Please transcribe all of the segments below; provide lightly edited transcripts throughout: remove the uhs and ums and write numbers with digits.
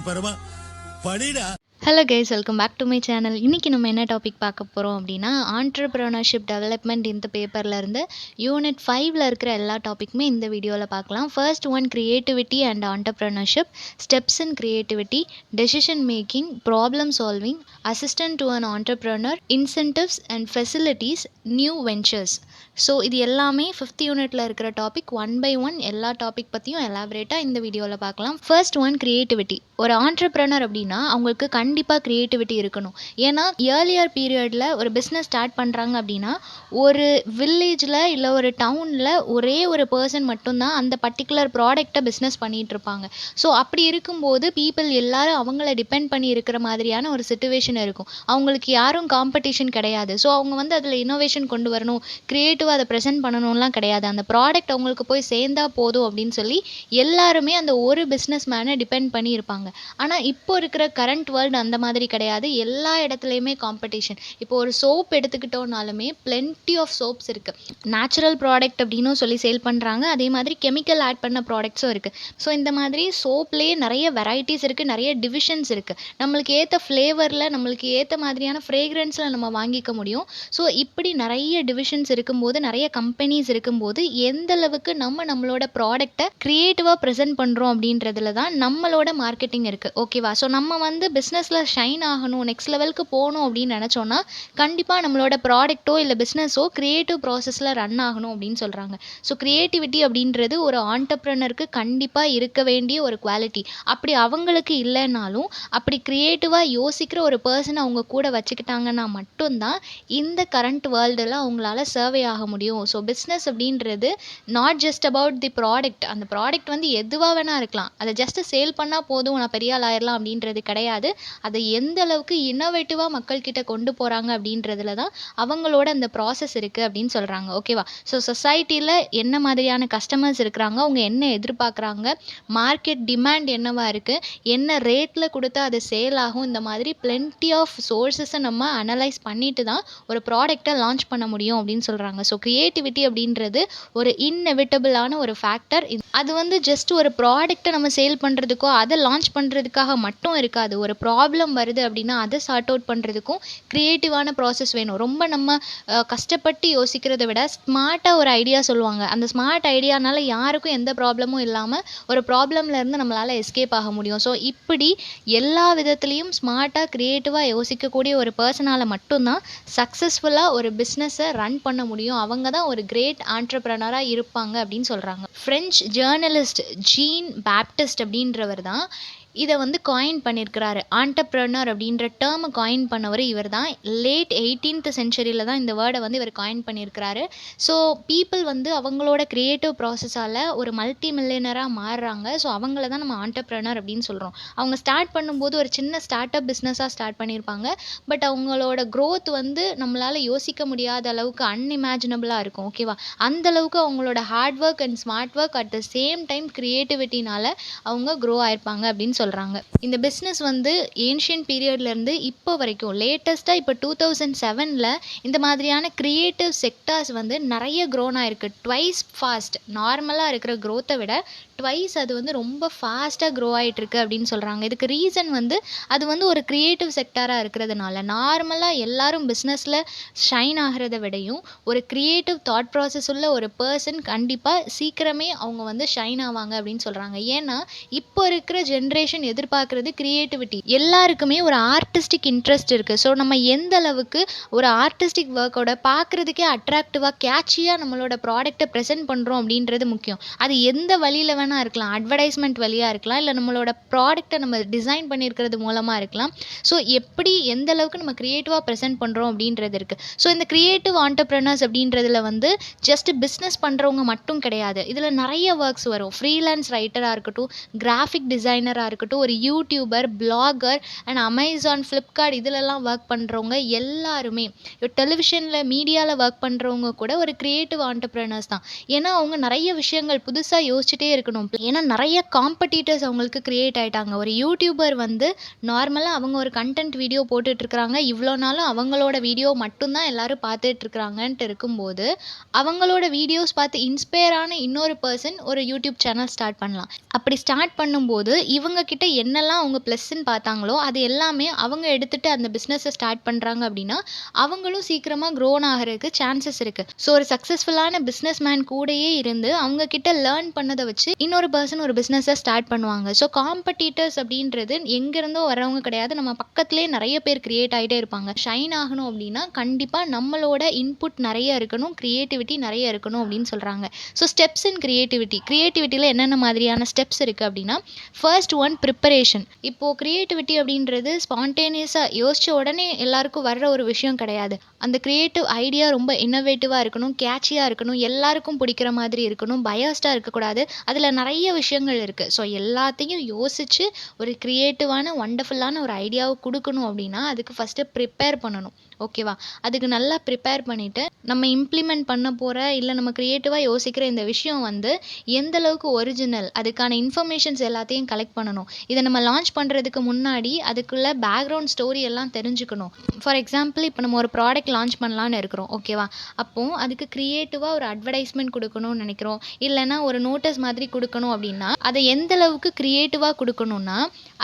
பரமா படிடா. Hello guys, welcome back to my channel. இன்றைக்கி நம்ம என்ன டாபிக் பார்க்க போகிறோம் அப்படின்னா, ஆண்டர்ப்ரனர்ஷிப் டெவலப்மெண்ட் இந்த பேப்பரில் இருந்து யூனிட் 5ல் இருக்கிற எல்லா டாப்பிக்குமே இந்த வீடியோவில் பார்க்கலாம். First one, creativity and entrepreneurship, steps in creativity, decision making, problem solving, assistant to an entrepreneur, incentives and facilities, new ventures. So இது எல்லாமே 5th யூனிட்டில் இருக்கிற டாபிக். ஒன் பை ஒன் எல்லா டாபிக் பற்றியும் எலாபரேட்டாக இந்த வீடியோவில் பார்க்கலாம். First one, creativity. ஒரு ஆண்டர்ப்ரனர் அப்படின்னா அவங்களுக்கு கண்டிப்பாக க்ரியேட்டிவிட்டி இருக்கணும். ஏன்னா ஏர்லியர் பீரியடில் ஒரு பிஸ்னஸ் ஸ்டார்ட் பண்ணுறாங்க அப்படின்னா ஒரு வில்லேஜில் இல்லை ஒரு டவுனில் ஒரே ஒரு பர்சன் மட்டும்தான் அந்த பர்டிகுலர் ப்ராடக்டை பிஸ்னஸ் பண்ணிகிட்டு இருப்பாங்க. ஸோ அப்படி இருக்கும்போது பீப்புள் எல்லாரும் அவங்கள டிபெண்ட் பண்ணி இருக்கிற மாதிரியான ஒரு சிச்சுவேஷன் இருக்கும். அவங்களுக்கு யாரும் காம்படிஷன் கிடையாது. ஸோ அவங்க வந்து அதில் இன்னோவேஷன் கொண்டு வரணும், க்ரியேட்டிவாக அதை ப்ரெசென்ட் பண்ணணும்லாம் கிடையாது. அந்த ப்ராடக்ட் அவங்களுக்கு போய் சேர்ந்தா போதும் அப்படின்னு சொல்லி எல்லாருமே அந்த ஒரு பிஸ்னஸ் மேனை டிபெண்ட் பண்ணி இருப்பாங்க. ஆனால் இப்போ இருக்கிற கரண்ட் வேர்ல்டு அந்த மாதிரி கிடையாது. எல்லா இடத்துலையுமே காம்படிஷன். இப்போ ஒரு சோப் எடுத்துக்கிட்டோம்னாலுமே பிளென்டி ஆஃப் சோப்ஸ் இருக்குது. நேச்சுரல் ப்ராடக்ட் அப்படின்னு சொல்லி சேல் பண்ணுறாங்க, அதே மாதிரி கெமிக்கல் ஆட் பண்ண ப்ராடக்ட்ஸும் இருக்குது. ஸோ இந்த மாதிரி சோப்லேயே நிறைய வெரைட்டிஸ் இருக்குது, நிறைய டிவிஷன்ஸ் இருக்குது. நம்மளுக்கு ஏற்ற ஃப்ளேவரில் நம்மளுக்கு ஏற்ற மாதிரியான ஃப்ரேக்ரன்ஸில் நம்ம வாங்கிக்க முடியும். ஸோ இப்படி நிறைய டிவிஷன்ஸ் இருக்கும்போது, நிறைய கம்பெனிஸ் இருக்கும்போது எந்த அளவுக்கு நம்மளோட ப்ராடக்டை க்ரியேட்டிவாக ப்ரெசென்ட் பண்ணுறோம் அப்படின்றதுல தான் நம்மளோட மார்க்கெட்டிங் இருக்குது. ஓகேவா? ஸோ நம்ம வந்து பிஸ்னஸில் ஷைன் ஆகணும், நெக்ஸ்ட் லெவலுக்கு போகணும் அப்படின்னு நினச்சோன்னா கண்டிப்பாக நம்மளோட ப்ராடக்ட்டோ இல்லை பிஸ்னஸோ க்ரியேட்டிவ் ப்ராசஸில் ரன் ஆகணும் அப்படின்னு சொல்கிறாங்க. ஸோ க்ரியேட்டிவிட்டி அப்படின்றது ஒரு ஆண்டர்ப்ரனருக்கு கண்டிப்பாக இருக்க வேண்டிய ஒரு குவாலிட்டி. அப்படி அவங்களுக்கு இல்லைனாலும் அப்படி க்ரியேட்டிவாக யோசிக்கிற ஒரு பர்சனை அவங்க கூட வச்சுக்கிட்டாங்கன்னா மட்டும்தான் இந்த கரண்ட் வேர்ல்டில் அவங்களால சர்வே ஆக முடியும். ஸோ பிஸ்னஸ் அப்படின்றது not just about the product. அந்த ப்ராடக்ட் வந்து எதுவாக வேணா இருக்கலாம், அதை ஜஸ்ட்டு சேல் பண்ணால் போதும், நான் பெரிய ஆள் ஆயிடலாம் அப்படின்றது கிடையாது. அதை எந்த அளவுக்கு இன்னோவேட்டிவாக மக்கள்கிட்ட கொண்டு போகிறாங்க அப்படின்றதுல தான் அவங்களோட அந்த ப்ராசஸ் இருக்குது அப்படின்னு சொல்கிறாங்க. ஓகேவா? ஸோ சொசைட்டியில் என்ன மாதிரியான கஸ்டமர்ஸ் இருக்கிறாங்க, அவங்க என்ன எதிர்பார்க்குறாங்க, மார்க்கெட் டிமாண்ட் என்னவா இருக்குது, என்ன ரேட்டில் கொடுத்தா அது சேல் ஆகும், இந்த மாதிரி பிளென்டி ஆஃப் சோர்ஸஸை நம்ம அனலைஸ் பண்ணிட்டு தான் ஒரு ப்ராடக்டை லான்ச் பண்ண முடியும் அப்படின்னு சொல்கிறாங்க. ஸோ க்ரியேட்டிவிட்டி அப்படின்றது ஒரு இன்எவிட்டபிளான ஒரு ஃபேக்டர். அது வந்து ஜஸ்ட் ஒரு ப்ராடக்டை நம்ம சேல் பண்ணுறதுக்கோ அதை லான்ச் பண்ணுறதுக்காக மட்டும் இருக்காது. ஒரு ப்ராப்ளம் வருது அப்படின்னா அதை சார்ட் அவுட் பண்ணுறதுக்கும் க்ரியேட்டிவான ப்ராசஸ் வேணும். ரொம்ப நம்ம கஷ்டப்பட்டு யோசிக்கிறத விட ஸ்மார்ட்டாக ஒரு ஐடியா சொல்லுவாங்க. அந்த ஸ்மார்ட் ஐடியானால யாருக்கும் எந்த ப்ராப்ளமும் இல்லாமல் ஒரு ப்ராப்ளம்லேருந்து நம்மளால் எஸ்கேப் ஆக முடியும். ஸோ இப்படி எல்லா விதத்துலேயும் ஸ்மார்ட்டாக க்ரியேட்டிவாக யோசிக்கக்கூடிய ஒரு பர்சனால் மட்டும்தான் சக்ஸஸ்ஃபுல்லாக ஒரு பிஸ்னஸை ரன் பண்ண முடியும். அவங்க தான் ஒரு கிரேட் ஆண்டர்ப்ரனராக இருப்பாங்க அப்படின்னு சொல்கிறாங்க. ஃப்ரெஞ்ச் ஜேர்னலிஸ்ட் ஜீன் பேப்டிஸ்ட் அப்படின்றவர் தான் இதை வந்து காயின் பண்ணியிருக்கிறாரு. ஆண்டர்ப்ரனர் அப்படின்ற டேர்மை காயின் பண்ணவர் இவர் தான். லேட் 18th சென்ச்சுரியில் தான் இந்த வேர்டை வந்து இவர் காயின் பண்ணியிருக்கிறாரு. ஸோ பீப்புள் வந்து அவங்களோட க்ரியேட்டிவ் ப்ராசஸால் ஒரு மல்டி மில்லியனராக மாறுறாங்க. ஸோ அவங்கள தான் நம்ம ஆண்டர்ப்ரனர் அப்படின்னு சொல்கிறோம். அவங்க ஸ்டார்ட் பண்ணும்போது ஒரு சின்ன ஸ்டார்ட் அப் பிஸ்னஸாக ஸ்டார்ட் பண்ணியிருப்பாங்க. பட் அவங்களோட க்ரோத் வந்து நம்மளால் யோசிக்க முடியாத அளவுக்கு அன்இமேஜினபிளாக இருக்கும். ஓகேவா? அந்தளவுக்கு அவங்களோட hard work and smart work at the same time க்ரியேட்டிவிட்டினால அவங்க க்ரோ ஆயிருப்பாங்க அப்படின்னு சொல்கிறாங்க. இந்த பிஸ்னஸ் வந்து ஏன்ஷியன்ட் பீரியட்லேருந்து இப்போ வரைக்கும் லேட்டஸ்ட்டாக இப்போ 2007ல் இந்த மாதிரியான க்ரியேட்டிவ் செக்டார்ஸ் வந்து நிறைய க்ரோன் ஆயிருக்கு. Twice fast. நார்மலாக இருக்கிற க்ரோத்தை விட ட்வைஸ் அது வந்து ரொம்ப ஃபாஸ்ட்டாக க்ரோ ஆகிட்டுருக்கு அப்படின்னு சொல்கிறாங்க. இதுக்கு ரீசன் வந்து அது வந்து ஒரு க்ரியேட்டிவ் செக்டாராக இருக்கிறதுனால. நார்மலாக எல்லாரும் பிஸ்னஸில் ஷைன் ஆகிறத விடையும் ஒரு க்ரியேட்டிவ் தாட் ப்ராசஸ் உள்ள ஒரு பர்சன் கண்டிப்பாக சீக்கிரமே அவங்க வந்து ஷைன் ஆவாங்க அப்படின்னு சொல்கிறாங்க. ஏன்னா இப்போ இருக்கிற ஜென்ரேஷன் எதிர்பார்க்குறது க்ரியேட்டிவிட்டி. எல்லாருக்குமே ஒரு ஆர்டிஸ்டிக் இன்ட்ரெஸ்ட் இருக்குது. ஸோ நம்ம எந்த அளவுக்கு ஒரு ஆர்டிஸ்டிக் ஒர்க்கோட பார்க்குறதுக்கே அட்ராக்டிவாக கேட்சியாக நம்மளோட ப்ராடக்டை ப்ரெசென்ட் பண்ணுறோம் அப்படின்றது முக்கியம். அது எந்த வழியில் வேணால் இருக்கலாம். அட்வர்டைஸ்மெண்ட் வழியாக இருக்கலாம், இல்லை நம்மளோட ப்ராடக்டை நம்ம டிசைன் பண்ணியிருக்கிறது மூலமாக இருக்கலாம். ஸோ எப்படி எந்த அளவுக்கு நம்ம க்ரியேட்டிவாக ப்ரெசென்ட் பண்ணுறோம் அப்படின்றது இருக்குது. ஸோ இந்த க்ரியேட்டிவ் ஆண்டர்ப்ரனர்ஸ் அப்படின்றதுல வந்து ஜஸ்ட் பிஸ்னஸ் பண்ணுறவங்க மட்டும் கிடையாது. இதில் நிறைய ஒர்க்ஸ் வரும். ஃப்ரீலான்ஸ் ரைட்டராக இருக்கட்டும், கிராஃபிக் டிசைனராக இருக்கட்டும், ஒரு YouTuber, blogger and Amazon, Flipkart இதிலெல்லாம் ஒர்க் பண்ணுறவங்க எல்லாருமே, டெலிவிஷனில் மீடியாவில் ஒர்க் பண்ணுறவங்க கூட ஒரு க்ரியேட்டிவ் ஆண்டர்ப்ரனர்ஸ் தான். ஏன்னா அவங்க நிறைய விஷயங்கள் புதுசாக யோசிச்சுட்டே இருக்கணும். இருக்கணும். ஏன்னா நிறைய காம்படிட்டர்ஸ் அவங்களுக்கு கிரியேட் ஆயிட்டாங்க. ஒரு யூடியூபர் வந்து நார்மலாக அவங்க ஒரு கண்டென்ட் வீடியோ போட்டுட்ருக்குறாங்க. இவ்வளோ நாளும் அவங்களோட வீடியோ மட்டும்தான் எல்லாரும் பார்த்துட்ருக்குறாங்கன்ட்டு இருக்கும்போது, அவங்களோட வீடியோஸ் பார்த்து இன்ஸ்பயர் ஆன இன்னொரு பர்சன் ஒரு யூடியூப் சேனல் ஸ்டார்ட் பண்ணலாம். அப்படி ஸ்டார்ட் பண்ணும்போது இவங்க கிட்ட என்னெல்லாம் அவங்க ப்ளஸ்ன்னு பார்த்தாங்களோ அது எல்லாமே அவங்க எடுத்துட்டு அந்த பிஸ்னஸை ஸ்டார்ட் பண்ணுறாங்க அப்படின்னா அவங்களும் சீக்கிரமாக க்ரோன் ஆகிறதுக்கு சான்சஸ் இருக்குது. ஸோ ஒரு சக்ஸஸ்ஃபுல்லான பிஸ்னஸ் மேன் கூடயே இருந்து அவங்க கிட்ட லேர்ன் பண்ணதை வச்சு இன்னொரு பர்சன் ஒரு பிஸ்னஸை ஸ்டார்ட் பண்ணுவாங்க. ஸோ காம்படிட்டர்ஸ் அப்படின்றது எங்கேருந்தோ வரவங்க கிடையாது. நம்ம பக்கத்துலேயே நிறைய பேர் கிரியேட் ஆகிட்டே இருப்பாங்க. ஷைன் ஆகணும் அப்படின்னா கண்டிப்பாக நம்மளோட இன்புட் நிறைய இருக்கணும், க்ரியேட்டிவிட்டி நிறைய இருக்கணும் அப்படின்னு சொல்கிறாங்க. ஸோ ஸ்டெப்ஸ் இன் கிரியேட்டிவிட்டியில் என்னென்ன மாதிரியான ஸ்டெப்ஸ் இருக்குது அப்படின்னா, ஃபர்ஸ்ட் ஒன் ப்ரிப்பரேஷன். இப்போது க்ரியேட்டிவிட்டி அப்படின்றது ஸ்பான்டேனியஸாக யோசித்த உடனே எல்லாருக்கும் வர்ற ஒரு விஷயம் கிடையாது. அந்த க்ரியேட்டிவ் ஐடியா ரொம்ப இன்னோவேட்டிவாக இருக்கணும், கேட்சியாக இருக்கணும், எல்லாருக்கும் பிடிக்கிற மாதிரி இருக்கணும், பயாஸ்டாக இருக்கக்கூடாது. அதில் நிறைய விஷயங்கள் இருக்குது. ஸோ எல்லாத்தையும் யோசித்து ஒரு க்ரியேட்டிவான ஒண்டர்ஃபுல்லான ஒரு ஐடியாவை கொடுக்கணும் அப்படின்னா அதுக்கு ஃபஸ்ட்டு ப்ரிப்பேர் பண்ணணும். ஓகேவா? அதுக்கு நல்லா ப்ரிப்பேர் பண்ணிவிட்டு நம்ம இம்ப்ளிமெண்ட் பண்ண போகிற இல்லை நம்ம க்ரியேட்டிவாக யோசிக்கிற இந்த விஷயம் வந்து எந்த அளவுக்கு ஒரிஜினல், அதுக்கான இன்ஃபர்மேஷன்ஸ் எல்லாத்தையும் கலெக்ட் பண்ணணும். இதை நம்ம லான்ச் பண்ணுறதுக்கு முன்னாடி அதுக்குள்ள பேக்ரவுண்ட் ஸ்டோரி எல்லாம் தெரிஞ்சுக்கணும். ஃபார் எக்ஸாம்பிள் இப்போ நம்ம ஒரு ப்ராடக்ட் லான்ச் பண்ணலான்னு இருக்கிறோம். ஓகேவா? அப்போது அதுக்கு க்ரியேட்டிவாக ஒரு அட்வர்டைஸ்மெண்ட் கொடுக்கணும்னு நினைக்கிறோம், இல்லைனா ஒரு நோட்டீஸ் மாதிரி கொடுக்கணும் அப்படின்னா அதை எந்த அளவுக்கு க்ரியேட்டிவாக கொடுக்கணும்னா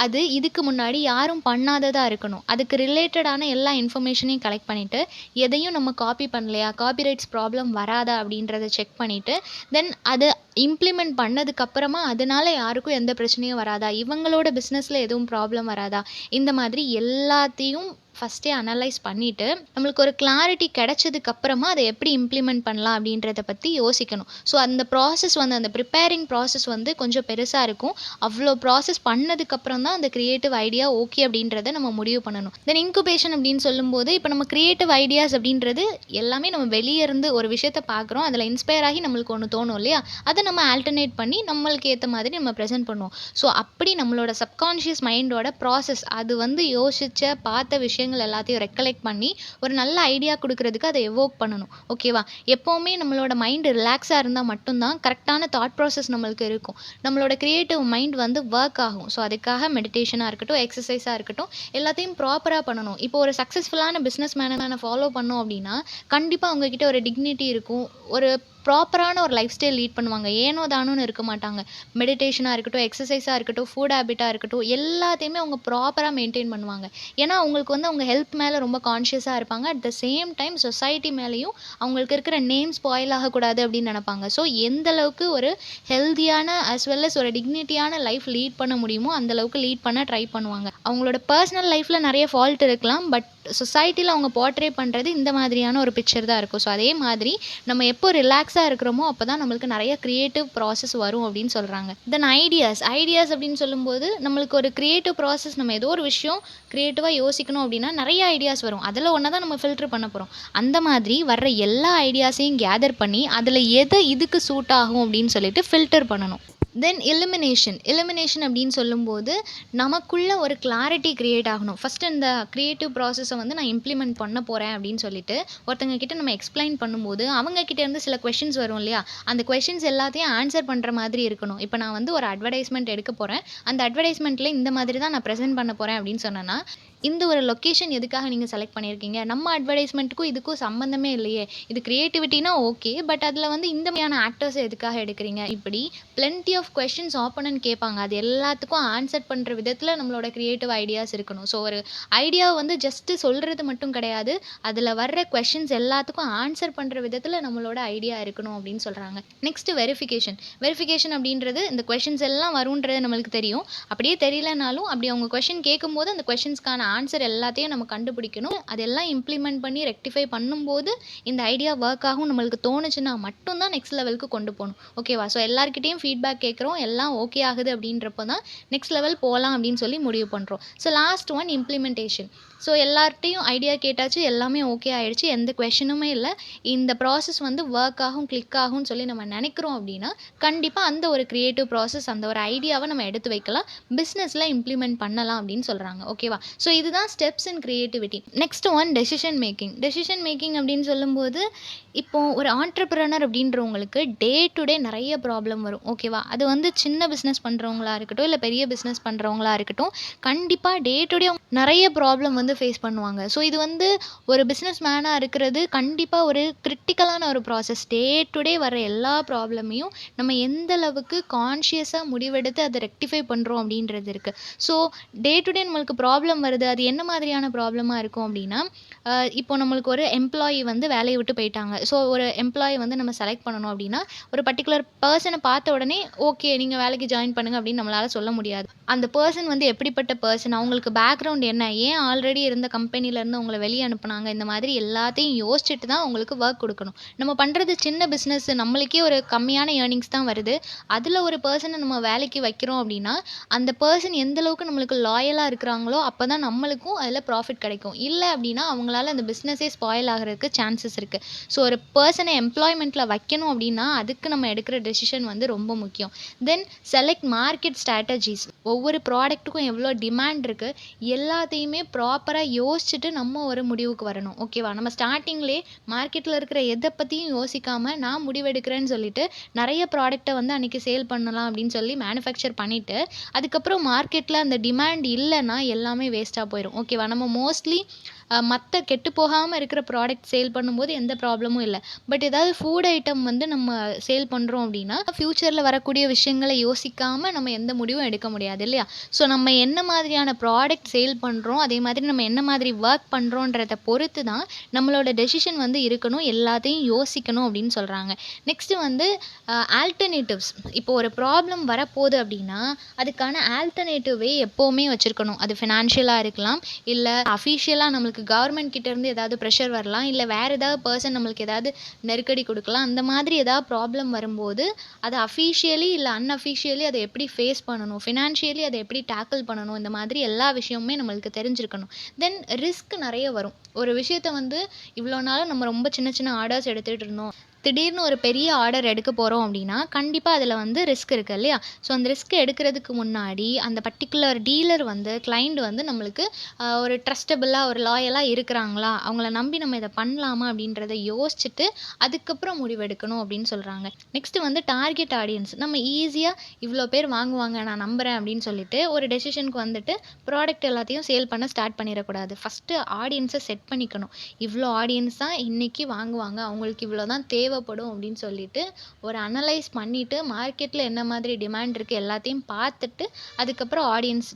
அது இதுக்கு முன்னாடி யாரும் பண்ணாததாக இருக்கணும். அதுக்கு ரிலேட்டடான எல்லா இன்ஃபர்மேஷனையும் கலெக்ட் பண்ணிவிட்டு எதையும் நம்ம காப்பி பண்ணலையா, காப்பிரைட்ஸ் ப்ராப்ளம் வராதா அப்படின்றத செக் பண்ணிவிட்டு தென் அதை இம்ப்ளிமெண்ட் பண்ணதுக்கப்புறமா அதனால யாருக்கும் எந்த பிரச்சனையும் வராதா, இவங்களோட பிஸ்னஸில் எதுவும் ப்ராப்ளம் வராதா, இந்த மாதிரி எல்லாத்தையும் ஃபஸ்ட்டே அனலைஸ் பண்ணிவிட்டு நம்மளுக்கு ஒரு கிளாரிட்டி கிடைச்சதுக்கப்புறமா அதை எப்படி இம்ப்ளிமெண்ட் பண்ணலாம் அப்படின்றத பற்றி யோசிக்கணும். ஸோ அந்த ப்ராசஸ் வந்து அந்த ப்ரிப்பேரிங் ப்ராசஸ் வந்து கொஞ்சம் பெருசாக இருக்கும். அவ்வளோ ப்ராசஸ் பண்ணதுக்கப்புறம் தான் அந்த க்ரியேட்டிவ் ஐடியா ஓகே அப்படின்றத நம்ம முடிவு பண்ணணும். தென் இன்குபேஷன் அப்படின்னு சொல்லும்போது இப்போ நம்ம க்ரியேட்டிவ் ஐடியாஸ் அப்படின்றது எல்லாமே நம்ம வெளியே இருந்து ஒரு விஷயத்தை பார்க்குறோம், அதில் இன்ஸ்பயர் ஆகி நம்மளுக்கு ஒன்று தோணும் இல்லையா, அதை நம்ம ஆல்டர்னேட் பண்ணி நம்மளுக்கு ஏற்ற மாதிரி நம்ம ப்ரெசென்ட் பண்ணுவோம். ஸோ அப்படி நம்மளோட சப்கான்ஷியஸ் மைண்டோட ப்ராசஸ் அது வந்து யோசித்த பார்த்த விஷயங்கள் எல்லாத்தையும் ரெக்கலெக்ட் பண்ணி ஒரு நல்ல ஐடியா கொடுக்கறதுக்கு அதை எவோக் பண்ணணும். ஓகேவா? எப்போவுமே நம்மளோட மைண்டு ரிலாக்ஸாக இருந்தால் மட்டும்தான் கரெக்டான தாட் ப்ராசஸ் நம்மளுக்கு இருக்கும், நம்மளோட க்ரியேட்டிவ் மைண்ட் வந்து ஒர்க் ஆகும். ஸோ அதுக்காக மெடிடேஷனாக இருக்கட்டும், எக்ஸசைஸாக இருக்கட்டும், எல்லாத்தையும் ப்ராப்பராக பண்ணணும். இப்போ ஒரு சக்ஸஸ்ஃபுல்லான பிஸ்னஸ் மேனை ஃபாலோ பண்ணோம் அப்படின்னா கண்டிப்பாக அவங்கக்கிட்ட ஒரு டிக்னிட்டி இருக்கும், ஒரு ப்ராப்பரான ஒரு லைஃப் ஸ்டைல் லீட் பண்ணுவாங்க, ஏனோ தானோன்னு இருக்க மாட்டாங்க. மெடிடேஷனாக இருக்கட்டும், எக்ஸசைஸாக இருக்கட்டும், ஃபுட் ஹேபிட்டாக இருக்கட்டும், எல்லாத்தையுமே அவங்க ப்ராப்பராக மெயின்டைன் பண்ணுவாங்க. ஏன்னா அவங்களுக்கு வந்து அவங்க ஹெல்த் மேலே ரொம்ப கான்ஷியஸாக இருப்பாங்க. At the same time society மேலேயும் அவங்களுக்கு இருக்கிற நேம் ஸ்பாயில் ஆகக்கூடாது அப்படின்னு நினைப்பாங்க. ஸோ எந்த அளவுக்கு ஒரு ஹெல்த்தியான அஸ் வெல் அஸ் ஒரு டிக்னிட்டியான லைஃப் லீட் பண்ண முடியுமோ அந்தளவுக்கு லீட் பண்ண ட்ரை பண்ணுவாங்க. அவங்களோட பர்சனல் லைஃப்பில் நிறைய ஃபால்ட் இருக்கலாம், பட் சொசைட்டியில் அவங்க போர்ட்ரே பண்ணுறது இந்த மாதிரியான ஒரு பிக்சர் தான் இருக்கும். ஸோ அதே மாதிரி நம்ம எப்போ ரிலாக்ஸாக இருக்கிறோமோ அப்போ தான் நம்மளுக்கு நிறைய க்ரியேட்டிவ் ப்ராசஸ் வரும் அப்படின்னு சொல்கிறாங்க. தென் ஐடியாஸ் அப்படின்னு சொல்லும்போது நம்மளுக்கு ஒரு க்ரியேட்டிவ் ப்ராசஸ், நம்ம ஏதோ ஒரு விஷயம் க்ரியேட்டிவாக யோசிக்கணும் அப்படின்னா நிறைய ஐடியாஸ் வரும், அதில் ஒன்றை தான் நம்ம ஃபில்ட்ரு பண்ண போகிறோம். அந்த மாதிரி வர்ற எல்லா ஐடியாஸையும் கேதர் பண்ணி அதில் எது இதுக்கு சூட் ஆகும் அப்படின்னு சொல்லிட்டு ஃபில்டர் பண்ணணும். தென் எலிமினேஷன் அப்படின்னு சொல்லும்போது நமக்குள்ள ஒரு கிளாரிட்டி க்ரியேட் ஆகணும். ஃபஸ்ட்டு இந்த க்ரியேட்டிவ் ப்ராசஸை வந்து நான் இம்ப்ளிமெண்ட் பண்ண போகிறேன் அப்படின்னு சொல்லிட்டு ஒருத்தங்க கிட்ட நம்ம எக்ஸ்பிளைன் பண்ணும்போது அவங்க கிட்ட இருந்து சில கொஷின்ஸ் வரும் இல்லையா, அந்த கொஷின்ஸ் எல்லாத்தையும் ஆன்சர் பண்ணுற மாதிரி இருக்கணும். இப்போ நான் வந்து ஒரு அட்வர்டைஸ்மெண்ட் எடுக்க போகிறேன், அந்த அட்வர்டைஸ்மெண்ட்டில் இந்த மாதிரி தான் நான் ப்ரெசென்ட் பண்ண போகிறேன் அப்படின்னு சொன்னேன்னா இந்த ஒரு லொக்கேஷன் எதுக்காக நீங்கள் செலக்ட் பண்ணியிருக்கீங்க, நம்ம அட்வர்டைஸ்மெண்ட்டுக்கும் இதுக்கும் சம்மந்தமே இல்லையே, இது க்ரியேட்டிவிட்டினா ஓகே, பட் அதில் வந்து இந்த மாதிரியான ஆக்டர்ஸை எதுக்காக எடுக்கிறீங்க, இப்படி பிளென்டி ஆஃப் கொஷின்ஸ் ஆப்போனன்ட் கேட்பாங்க. அது எல்லாத்துக்கும் ஆன்சர் பண்ணுற விதத்தில் நம்மளோட க்ரியேட்டிவ் ஐடியாஸ் இருக்கணும். ஸோ ஒரு ஐடியாவை வந்து ஜஸ்ட்டு சொல்கிறது மட்டும் கிடையாது, அதில் வர்ற கொஷின்ஸ் எல்லாத்துக்கும் ஆன்சர் பண்ணுற விதத்தில் நம்மளோட ஐடியா இருக்கணும் அப்படின்னு சொல்கிறாங்க. நெக்ஸ்ட்டு வெரிஃபிகேஷன் அப்படின்றது இந்த கொஷின்ஸ் எல்லாம் வரும்ன்றது நம்மளுக்கு தெரியும், அப்படியே தெரியலனாலும் அப்படி அவங்க கொஷின் கேட்கும்போது அந்த கொஷின்ஸ்க்கான ஆன்சர் எல்லாத்தையும் நம்ம கண்டுபிடிக்கணும். அதெல்லாம் இம்ப்ளிமெண்ட் பண்ணி ரெக்டிஃபை பண்ணும்போது இந்த ஐடியா ஒர்க் ஆகும் நம்மளுக்கு தோணுச்சுன்னா மட்டும்தான் நெக்ஸ்ட் லெவலுக்கு கொண்டு போகணும். ஓகேவா? ஸோ எல்லாருக்கிட்டையும் ஃபீட்பேக் கேட்குறோம், எல்லாம் ஓகே ஆகுது அப்படின்றப்போ தான் நெக்ஸ்ட் லெவல் போகலாம் அப்படின்னு சொல்லி முடிவு பண்ணுறோம். So last one implementation. So எல்லார்ட்டையும் ஐடியா கேட்டாச்சு, எல்லாமே ஓகே ஆகிடுச்சு, எந்த கொஷனுமே இல்லை, இந்த ப்ராசஸ் வந்து ஒர்க் ஆகும் கிளிக் ஆகும்னு சொல்லி நம்ம நினைக்கிறோம் அப்படின்னா கண்டிப்பாக அந்த ஒரு க்ரியேட்டிவ் ப்ராசஸ், அந்த ஒரு ஐடியாவை நம்ம எடுத்து வைக்கலாம், பிஸ்னஸில் இம்ப்ளிமெண்ட் பண்ணலாம் அப்படின்னு சொல்கிறாங்க. ஓகேவா? ஸோ இதுதான் ஸ்டெப்ஸ் இன் creativity. Next one decision making. Decision making அப்படின்னு சொல்லும்போது, இப்போ ஒரு ஆண்டர்பிரனர் அப்படின்றவங்களுக்கு டே டு டே நிறைய ப்ராப்ளம் வரும். ஓகேவா? அது வந்து சின்ன பிஸ்னஸ் பண்ணுறவங்களா இருக்கட்டும், இல்லை பெரிய பிஸ்னஸ் பண்ணுறவங்களா இருக்கட்டும், கண்டிப்பாக டே டு டே நிறைய ப்ராப்ளம் வந்து ஃபேஸ் பண்ணுவாங்க. ஸோ இது வந்து ஒரு பிஸ்னஸ் மேனாக இருக்கிறது கண்டிப்பாக ஒரு கிரிட்டிக்கலான ஒரு ப்ராசஸ். டே டு டே வர எல்லா ப்ராப்ளமையும் நம்ம எந்த அளவுக்கு கான்ஷியஸாக முடிவெடுத்து அதை ரெக்டிஃபை பண்ணுறோம் அப்படின்றது இருக்குது. ஸோ டே டு டே நம்மளுக்கு ப்ராப்ளம் வருது. அது என்ன மாதிரியான ப்ராப்ளமாக இருக்கும் அப்படின்னா, இப்போ நம்மளுக்கு ஒரு எம்ப்ளாயி வந்து வேலையை விட்டு போயிட்டாங்க. ஸோ ஒரு எம்ப்ளாயி வந்து நம்ம செலக்ட் பண்ணணும் அப்படின்னா, ஒரு பர்ட்டிகுலர் பர்சனை பார்த்த உடனே ஓகே நீங்கள் வேலைக்கு ஜாயின் பண்ணுங்க அப்படின்னு நம்மளால சொல்ல முடியாது. அந்த பர்சன் வந்து எப்படிப்பட்ட பர்சன், அவங்களுக்கு பேக்ரவுண்ட் என்ன, ஏன் ஆல்ரெடி இருந்த கம்பெனிலேருந்து உங்களை வெளியே அனுப்புனாங்க, இந்த மாதிரி எல்லாத்தையும் யோசிச்சுட்டு தான் உங்களுக்கு ஒர்க் கொடுக்கணும். நம்ம பண்ணுறது சின்ன பிஸ்னஸ், நம்மளுக்கே ஒரு கம்மியான ஏர்னிங்ஸ் தான் வருது. அதில் ஒரு பர்சனை நம்ம வேலைக்கு வைக்கிறோம் அப்படின்னா, அந்த பர்சன் எந்த அளவுக்கு நம்மளுக்கு லாயலாக இருக்கிறாங்களோ அப்போ தான் நம்மளுக்கும் அதில் ப்ராஃபிட் கிடைக்கும். இல்லை அப்படின்னா அவங்களால அந்த பிஸ்னஸே ஸ்பாயில் ஆகிறதுக்கு சான்சஸ் இருக்குது. ஸோ ஒரு பர்சனை எம்ப்ளாய்மெண்ட்டில் வைக்கணும் அப்படின்னா அதுக்கு நம்ம எடுக்கிற டெசிஷன் வந்து ரொம்ப முக்கியம். தென் செலக்ட் மார்க்கெட் ஸ்ட்ராட்டஜிஸ். ஒவ்வொரு ப்ராடக்ட்டுக்கும் எவ்வளோ டிமாண்ட் இருக்குது, எல்லாத்தையுமே ப்ராப்பராக யோசிச்சுட்டு நம்ம ஒரு முடிவுக்கு வரணும். ஓகேவா? நம்ம ஸ்டார்டிங்லேயே மார்க்கெட்டில் இருக்கிற எதை பற்றியும் யோசிக்காமல் நான் முடிவெடுக்கிறேன்னு சொல்லிட்டு நிறைய ப்ராடக்ட்டை வந்து அன்றைக்கி சேல் பண்ணலாம் அப்படின்னு சொல்லி மேனுஃபேக்சர் பண்ணிவிட்டு அதுக்கப்புறம் மார்க்கெட்டில் அந்த டிமாண்ட் இல்லைன்னா எல்லாமே வேஸ்ட்டாக போயிடும். ஓகேவா? நம்ம மோஸ்ட்லி மற்ற கெட்டு போகாமல் இருக்கிற ப்ராடக்ட் சேல் பண்ணும்போது எந்த ப்ராப்ளமும் இல்லை. பட் ஏதாவது ஃபுட் ஐட்டம் வந்து நம்ம சேல் பண்ணுறோம் அப்படின்னா ஃப்யூச்சரில் வரக்கூடிய விஷயங்களை யோசிக்காமல் நம்ம எந்த முடிவும் எடுக்க முடியாது இல்லையா? ஸோ நம்ம என்ன மாதிரியான ப்ராடக்ட் சேல் பண்ணுறோம், அதே மாதிரி நம்ம என்ன மாதிரி ஒர்க் பண்ணுறோன்றத பொறுத்து தான் நம்மளோட டெசிஷன் வந்து இருக்கணும். எல்லாத்தையும் யோசிக்கணும் அப்படின்னு சொல்கிறாங்க. நெக்ஸ்ட்டு வந்து ஆல்டர்னேட்டிவ்ஸ். இப்போ ஒரு ப்ராப்ளம் வரப்போகுது அப்படின்னா அதுக்கான ஆல்டர்னேட்டிவ் வே எப்போவுமே வச்சுருக்கணும். அது ஃபினான்ஷியலாக இருக்கலாம், இல்லை அஃபிஷியலாக நம்மளுக்கு கவர்மெண்ட் கிட்டேருந்து ஏதாவது ப்ரெஷர் வரலாம், இல்லை வேறு ஏதாவது பர்சன் நம்மளுக்கு ஏதாவது நெருக்கடி கொடுக்கலாம். அந்த மாதிரி ஏதாவது ப்ராப்ளம் வரும்போது அதை அஃபிஷியலி இல்லை அன்அஃபிஷியலி அதை எப்படி ஃபேஸ் பண்ணணும், ஃபினான்ஷியலி அதை எப்படி டேக்கிள் பண்ணணும், இந்த மாதிரி எல்லா விஷயமுமே நம்மளுக்கு தெரிஞ்சிருக்கணும். தென் ரிஸ்க் நிறைய வரும். ஒரு விஷயத்தை வந்து இவ்வளோ நாளும் நம்ம ரொம்ப சின்ன சின்ன ஆர்டர்ஸ் எடுத்துகிட்டு இருந்தோம், திடீர்னு ஒரு பெரிய ஆர்டர் எடுக்க போகிறோம் அப்படின்னா கண்டிப்பாக அதில் வந்து ரிஸ்க் இருக்குது இல்லையா? ஸோ அந்த ரிஸ்க் எடுக்கிறதுக்கு முன்னாடி அந்த பர்டிகுலர் டீலர் வந்து கிளைண்ட் வந்து நம்மளுக்கு ஒரு ட்ரஸ்டபுளாக ஒரு லாயலாக இருக்கிறாங்களா, அவங்கள நம்பி நம்ம இதை பண்ணலாமா அப்படின்றத யோசிச்சுட்டு அதுக்கப்புறம் முடிவெடுக்கணும் அப்படின்னு சொல்கிறாங்க. நெக்ஸ்ட்டு வந்து டார்கெட் ஆடியன்ஸ். நம்ம ஈஸியாக இவ்வளோ பேர் வாங்குவாங்க நான் நம்புகிறேன் அப்படின்னு சொல்லிட்டு ஒரு டெசிஷனுக்கு வந்துட்டு ப்ராடக்ட் எல்லாத்தையும் சேல் பண்ண ஸ்டார்ட் பண்ணிடக்கூடாது. ஃபஸ்ட்டு ஆடியன்ஸை செட் பண்ணிக்கணும். இவ்வளோ ஆடியன்ஸ் தான் இன்றைக்கி வாங்குவாங்க, அவங்களுக்கு இவ்வளோ தான் தேவைப்படும் அப்படின்னு சொல்லிட்டு ஒரு அனலைஸ் பண்ணிவிட்டு மார்க்கெட்டில் என்ன மாதிரி டிமாண்ட் இருக்குது எல்லாத்தையும் பார்த்துட்டு அதுக்கப்புறம்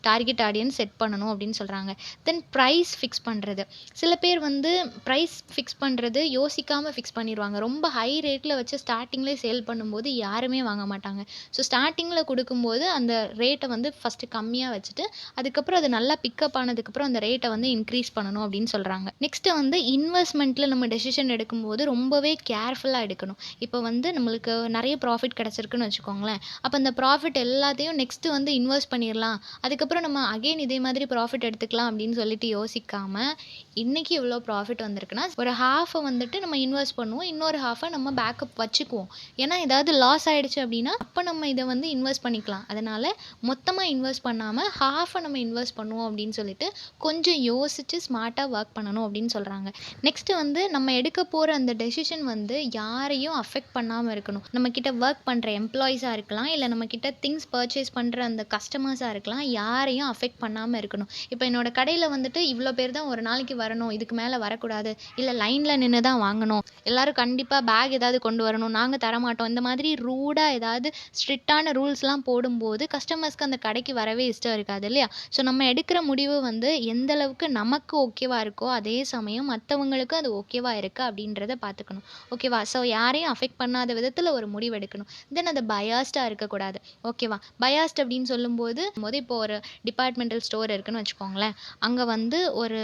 டார்கெட் ஆடியன்ஸ் செட் பண்ணணும் அப்படின்னு சொல்கிறாங்க. தென் ப்ரைஸ் ஃபிக்ஸ் பண்ணுறது. சில பேர் வந்து ப்ரைஸ் ஃபிக்ஸ் பண்ணுறது யோசிக்காமல் ஃபிக்ஸ் பண்ணிடுவாங்க. ரொம்ப ஹை ரேட்டில் வச்சு ஸ்டார்டிங்லேயே சேல் பண்ணும்போது யாருமே வாங்க மாட்டாங்க. ஸோ ஸ்டார்டிங்கில் கொடுக்கும்போது அந்த ரேட்டை வந்து ஃபஸ்ட்டு கம்மியாக வச்சுட்டு அதுக்கப்புறம் அது நல்லா பிக்கப் ஆனதுக்கப்புறம் அந்த ரேட்டை வந்து இன்க்ரீஸ் பண்ணணும் அப்படின்னு சொல்கிறாங்க. நெக்ஸ்ட்டு வந்து இன்வெஸ்ட்மெண்ட்டில் நம்ம டெசிஷன் எடுக்கும்போது ரொம்பவே கேர்ஃபுல்லாக எடுக்கணும். இப்போ வந்து நம்மளுக்கு நிறைய ப்ராஃபிட் கிடச்சிருக்குன்னு வச்சுக்கோங்களேன். அப்போ அந்த ப்ராஃபிட் எல்லாத்தையும் நெக்ஸ்ட்டு வந்து இன்வெஸ்ட் பண்ணிடலாம், அதுக்கப்புறம் நம்ம அகெயின் இதே மாதிரி ப்ராஃபிட் எடுத்துக்கலாம் அப்படின்னு சொல்லிட்டு யோசிக்காமல், இன்றைக்கி இவ்வளோ ப்ராஃபிட் வந்திருக்குன்னா ஒரு ஹாஃபை வந்துட்டு நம்ம இன்வெஸ்ட் பண்ணுவோம், இன்னொரு ஹாஃபை நம்ம பேக்கப் வச்சுக்குவோம். ஏன்னா ஏதாவது லாஸ் ஆகிடுச்சு அப்படின்னா அப்போ நம்ம இதை வந்து இன்வெஸ்ட் பண்ணிக்கலாம். அதனால் மொத்தமாக இன்வெஸ்ட் பண்ணாமல் ஹாஃபை நம்ம இன்வெஸ்ட் பண்ணுவோம் அப்படின்னு சொல்லிட்டு கொஞ்சம் யோசித்து ஸ்மார்ட்டாக ஒர்க் பண்ணணும் அப்படின்னு சொல்கிறாங்க. நெக்ஸ்ட்டு வந்து நம்ம எடுக்க போகிற அந்த டெசிஷன் வந்து யாரையும் அஃபெக்ட் பண்ணாமல் இருக்கணும். நம்மக்கிட்ட ஒர்க் பண்ணுற எம்ப்ளாயீஸாக இருக்கலாம், இல்லை நம்மக்கிட்ட திங்ஸ் பர்ச்சேஸ் பண்ணுற அந்த கஸ்டமர்ஸாக இருக்கலாம், யாரையும் அஃபெக்ட் பண்ணாமல் இருக்கணும். இப்போ என்னோடய கடையில் வந்துட்டு இவ்வளோ பேர் தான் ஒரு நாளைக்கு வரணும், இதுக்கு மேலே வரக்கூடாது, இல்லை லைனில் நின்று தான் வாங்கணும், எல்லோரும் கண்டிப்பாக பேக் ஏதாவது கொண்டு வரணும், நாங்கள் தரமாட்டோம், இந்த மாதிரி ரூடாக ஏதாவது ஸ்ட்ரிக்டான ரூல்ஸ்லாம் போடும்போது கஸ்டமர்ஸ்க்கு அந்த கடைக்கு வரவே இஷ்டம் இருக்காது இல்லையா? ஸோ நம்ம எடுக்கிற முடிவு வந்து எந்த அளவுக்கு நமக்கு ஓகேவாக இருக்கோ அதே சமயம் மற்றவங்களுக்கு அது ஓகேவாக இருக்கா அப்படின்றத பார்த்துக்கணும். ஓகேவா? ஸோ யாரையும் அஃபெக்ட் பண்ணாத விதத்தில் ஒரு முடிவு எடுக்கணும். தென் அது பயாஸ்டாக இருக்கக்கூடாது. ஓகேவா? பயாஸ்ட் அப்படின்னு சொல்லும்போது இப்போ ஒரு டிபார்ட்மெண்டல் ஸ்டோர் இருக்குன்னு வச்சுக்கோங்களேன். அங்கே வந்து ஒரு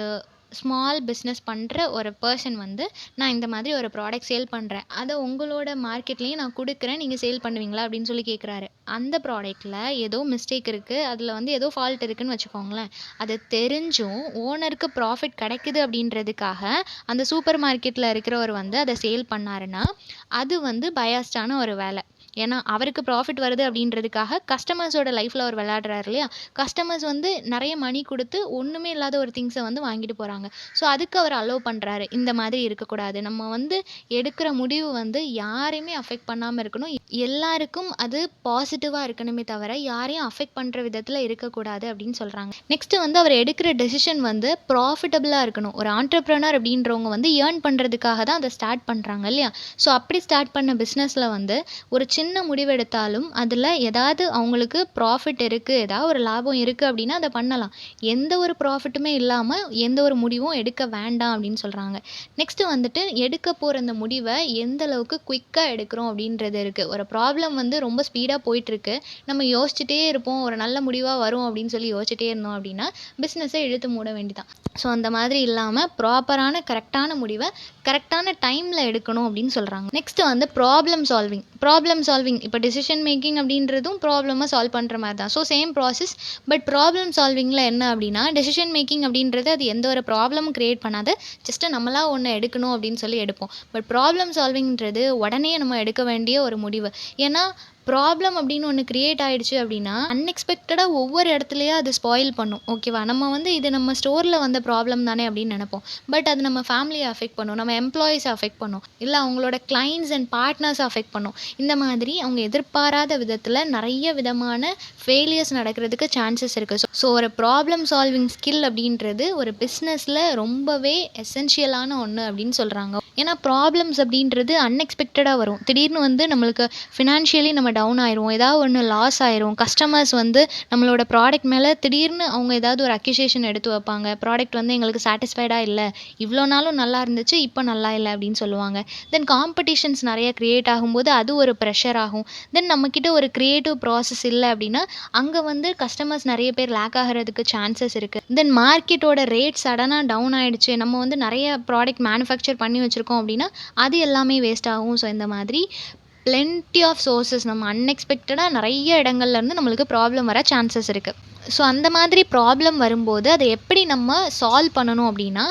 ஸ்மால் பிஸ்னஸ் பண்ணுற ஒரு பர்சன் வந்து நான் இந்த மாதிரி ஒரு ப்ராடக்ட் சேல் பண்ணுறேன், அதை உங்களோட மார்க்கெட்லேயும் நான் கொடுக்குறேன், நீங்கள் சேல் பண்ணுவீங்களா அப்படின்னு சொல்லி கேட்குறாரு. அந்த ப்ராடக்ட்டில் ஏதோ மிஸ்டேக் இருக்குது, அதில் வந்து ஏதோ ஃபால்ட் இருக்குதுன்னு வச்சுக்கோங்களேன். அது தெரிஞ்சும் ஓனருக்கு ப்ராஃபிட் கிடைக்குது அப்படின்றதுக்காக அந்த சூப்பர் மார்க்கெட்டில் இருக்கிறவர் வந்து அதை சேல் பண்ணாருன்னா அது வந்து பயாஸ்டான ஒரு வேலை. ஏன்னா அவருக்கு ப்ராஃபிட் வருது அப்படின்றதுக்காக கஸ்டமர்ஸோட லைஃப்பில் அவர் விளையாடுறாரு இல்லையா? கஸ்டமர்ஸ் வந்து நிறைய மணி கொடுத்து ஒன்றுமே இல்லாத ஒரு திங்ஸை வந்து வாங்கிட்டு போகிறாங்க. ஸோ அதுக்கு அவர் அலோவ் பண்ணுறாரு. இந்த மாதிரி இருக்கக்கூடாது. நம்ம வந்து எடுக்கிற முடிவு வந்து யாரையுமே அஃபெக்ட் பண்ணாமல் இருக்கணும். எல்லாருக்கும் அது பாசிட்டிவாக இருக்கணுமே தவிர யாரையும் அஃபெக்ட் பண்ணுற விதத்தில் இருக்கக்கூடாது அப்படின்னு சொல்கிறாங்க. நெக்ஸ்ட்டு வந்து அவர் எடுக்கிற டெசிஷன் வந்து ப்ராஃபிட்டபுளாக இருக்கணும். ஒரு ஆண்டர்ப்ரனர் அப்படின்றவங்க வந்து ஏர்ன் பண்ணுறதுக்காக தான் அதை ஸ்டார்ட் பண்ணுறாங்க இல்லையா? ஸோ அப்படி ஸ்டார்ட் பண்ண பிஸ்னஸில் வந்து ஒரு சின்ன முடிவெடுத்தாலும் அதில் ஏதாவது அவங்களுக்கு ப்ராஃபிட் இருக்குது, ஏதாவது ஒரு லாபம் இருக்குது அப்படின்னா அதை பண்ணலாம். எந்த ஒரு ப்ராஃபிட்டுமே இல்லாமல் எந்த ஒரு முடிவும் எடுக்க வேண்டாம் அப்படின்னு சொல்கிறாங்க. நெக்ஸ்ட்டு வந்துட்டு எடுக்க போகிற அந்த முடிவை எந்த அளவுக்கு குயிக்காக எடுக்கிறோம் அப்படின்றது இருக்குது. ஒரு ப்ராப்ளம் வந்து ரொம்ப ஸ்பீடாக போயிட்டுருக்கு, நம்ம யோசிச்சுட்டே இருப்போம், ஒரு நல்ல முடிவாக வரும் அப்படின்னு சொல்லி யோசிச்சுட்டே இருந்தோம் அப்படின்னா பிஸ்னஸை இழுத்து மூட வேண்டிதான். ஸோ அந்த மாதிரி இல்லாமல் ப்ராப்பரான கரெக்டான முடிவை கரெக்டான டைமில் எடுக்கணும் அப்படின்னு சொல்கிறாங்க. நெக்ஸ்ட்டு வந்து ப்ராப்ளம் சால்விங் இப்போ டிசிஷன் மேக்கிங் அப்படின்றதும் ப்ராப்ளமாக சால்வ் பண்ணுற மாதிரி தான். So same process. But problem சால்விங்கில் என்ன அப்படின்னா டெசிஷன் மேக்கிங் அப்படின்றது அது எந்த ஒரு ப்ராப்ளமும் க்ரியேட் பண்ணாது. ஜஸ்ட்டு நம்மளா ஒன்று எடுக்கணும் அப்படின்னு சொல்லி எடுப்போம். பட் ப்ராப்ளம் சால்விங்கிறது உடனே நம்ம எடுக்க வேண்டிய ஒரு முடிவு. ஏன்னா ப்ராப்ளம் அப்படின்னு ஒன்று க்ரியேட் ஆகிடுச்சு அப்படின்னா அன்எக்ஸ்பெக்டடாக ஒவ்வொரு இடத்துலையும் அது ஸ்பாயில் பண்ணும். ஓகேவா? நம்ம வந்து இது நம்ம ஸ்டோரில் வந்த ப்ராப்ளம் தானே அப்படின்னு நினைப்போம். பட் அது நம்ம ஃபேமிலியை அஃபெக்ட் பண்ணும், நம்ம எம்ப்ளாயீஸை அஃபெக்ட் பண்ணும், இல்லை அவங்களோட கிளைண்ட்ஸ் அண்ட் பார்ட்னர்ஸை அஃபெக்ட் பண்ணும். இந்த மாதிரி அவங்க எதிர்பாராத விதத்தில் நிறைய விதமான ஃபெயிலியர்ஸ் நடக்கிறதுக்கு சான்சஸ் இருக்குது. ஸோ ஒரு ப்ராப்ளம் சால்விங் ஸ்கில் அப்படின்றது ஒரு பிஸ்னஸில் ரொம்பவே எசென்ஷியலான ஒன்று அப்படின்னு சொல்கிறாங்க. ஏன்னா ப்ராப்ளம்ஸ் அப்படின்றது அன்எக்ஸ்பெக்டடாக வரும். திடீர்னு வந்து நம்மளுக்கு ஃபினான்ஷியலி நம்ம டவுன் ஆயிரும், ஏதாவது ஒன்று லாஸ் ஆயிரும். கஸ்டமர்ஸ் வந்து நம்மளோட ப்ராடக்ட் மேலே திடீர்னு அவங்க ஏதாவது ஒரு அக்யூசேஷன் எடுத்து வைப்பாங்க. ப்ராடக்ட் வந்து எங்களுக்கு சாட்டிஸ்ஃபைடாக இல்லை, இவ்வளோ நாளும் நல்லா இருந்துச்சு, இப்போ நல்லா இல்லை அப்படின்னு சொல்லுவாங்க. தென் காம்படிஷன்ஸ் நிறைய க்ரியேட் ஆகும்போது அது ஒரு ப்ரெஷர் ஆகும். தென் நம்மக்கிட்ட ஒரு க்ரியேட்டிவ் ப்ராசஸ் இல்லை அப்படின்னா அங்கே வந்து கஸ்டமர்ஸ் நிறைய பேர் லேக் ஆகிறதுக்கு சான்சஸ் இருக்குது. தென் மார்க்கெட்டோட ரேட் சடனாக டவுன் ஆகிடுச்சு, நம்ம வந்து நிறைய ப்ராடக்ட் மேனுஃபேக்சர் பண்ணி வச்சுருக்கோம் அப்படின்னா அது எல்லாமே வேஸ்ட் ஆகும். ஸோ இந்த மாதிரி பிளென்டி ஆஃப் சோர்சஸ் நம்ம அன்எக்ஸ்பெக்டடாக நிறைய இடங்கள்லேருந்து நம்மளுக்கு ப்ராப்ளம் வர சான்சஸ் இருக்குது. ஸோ அந்த மாதிரி ப்ராப்ளம் வரும்போது அதை எப்படி நம்ம சால்வ் பண்ணணும் அப்படின்னா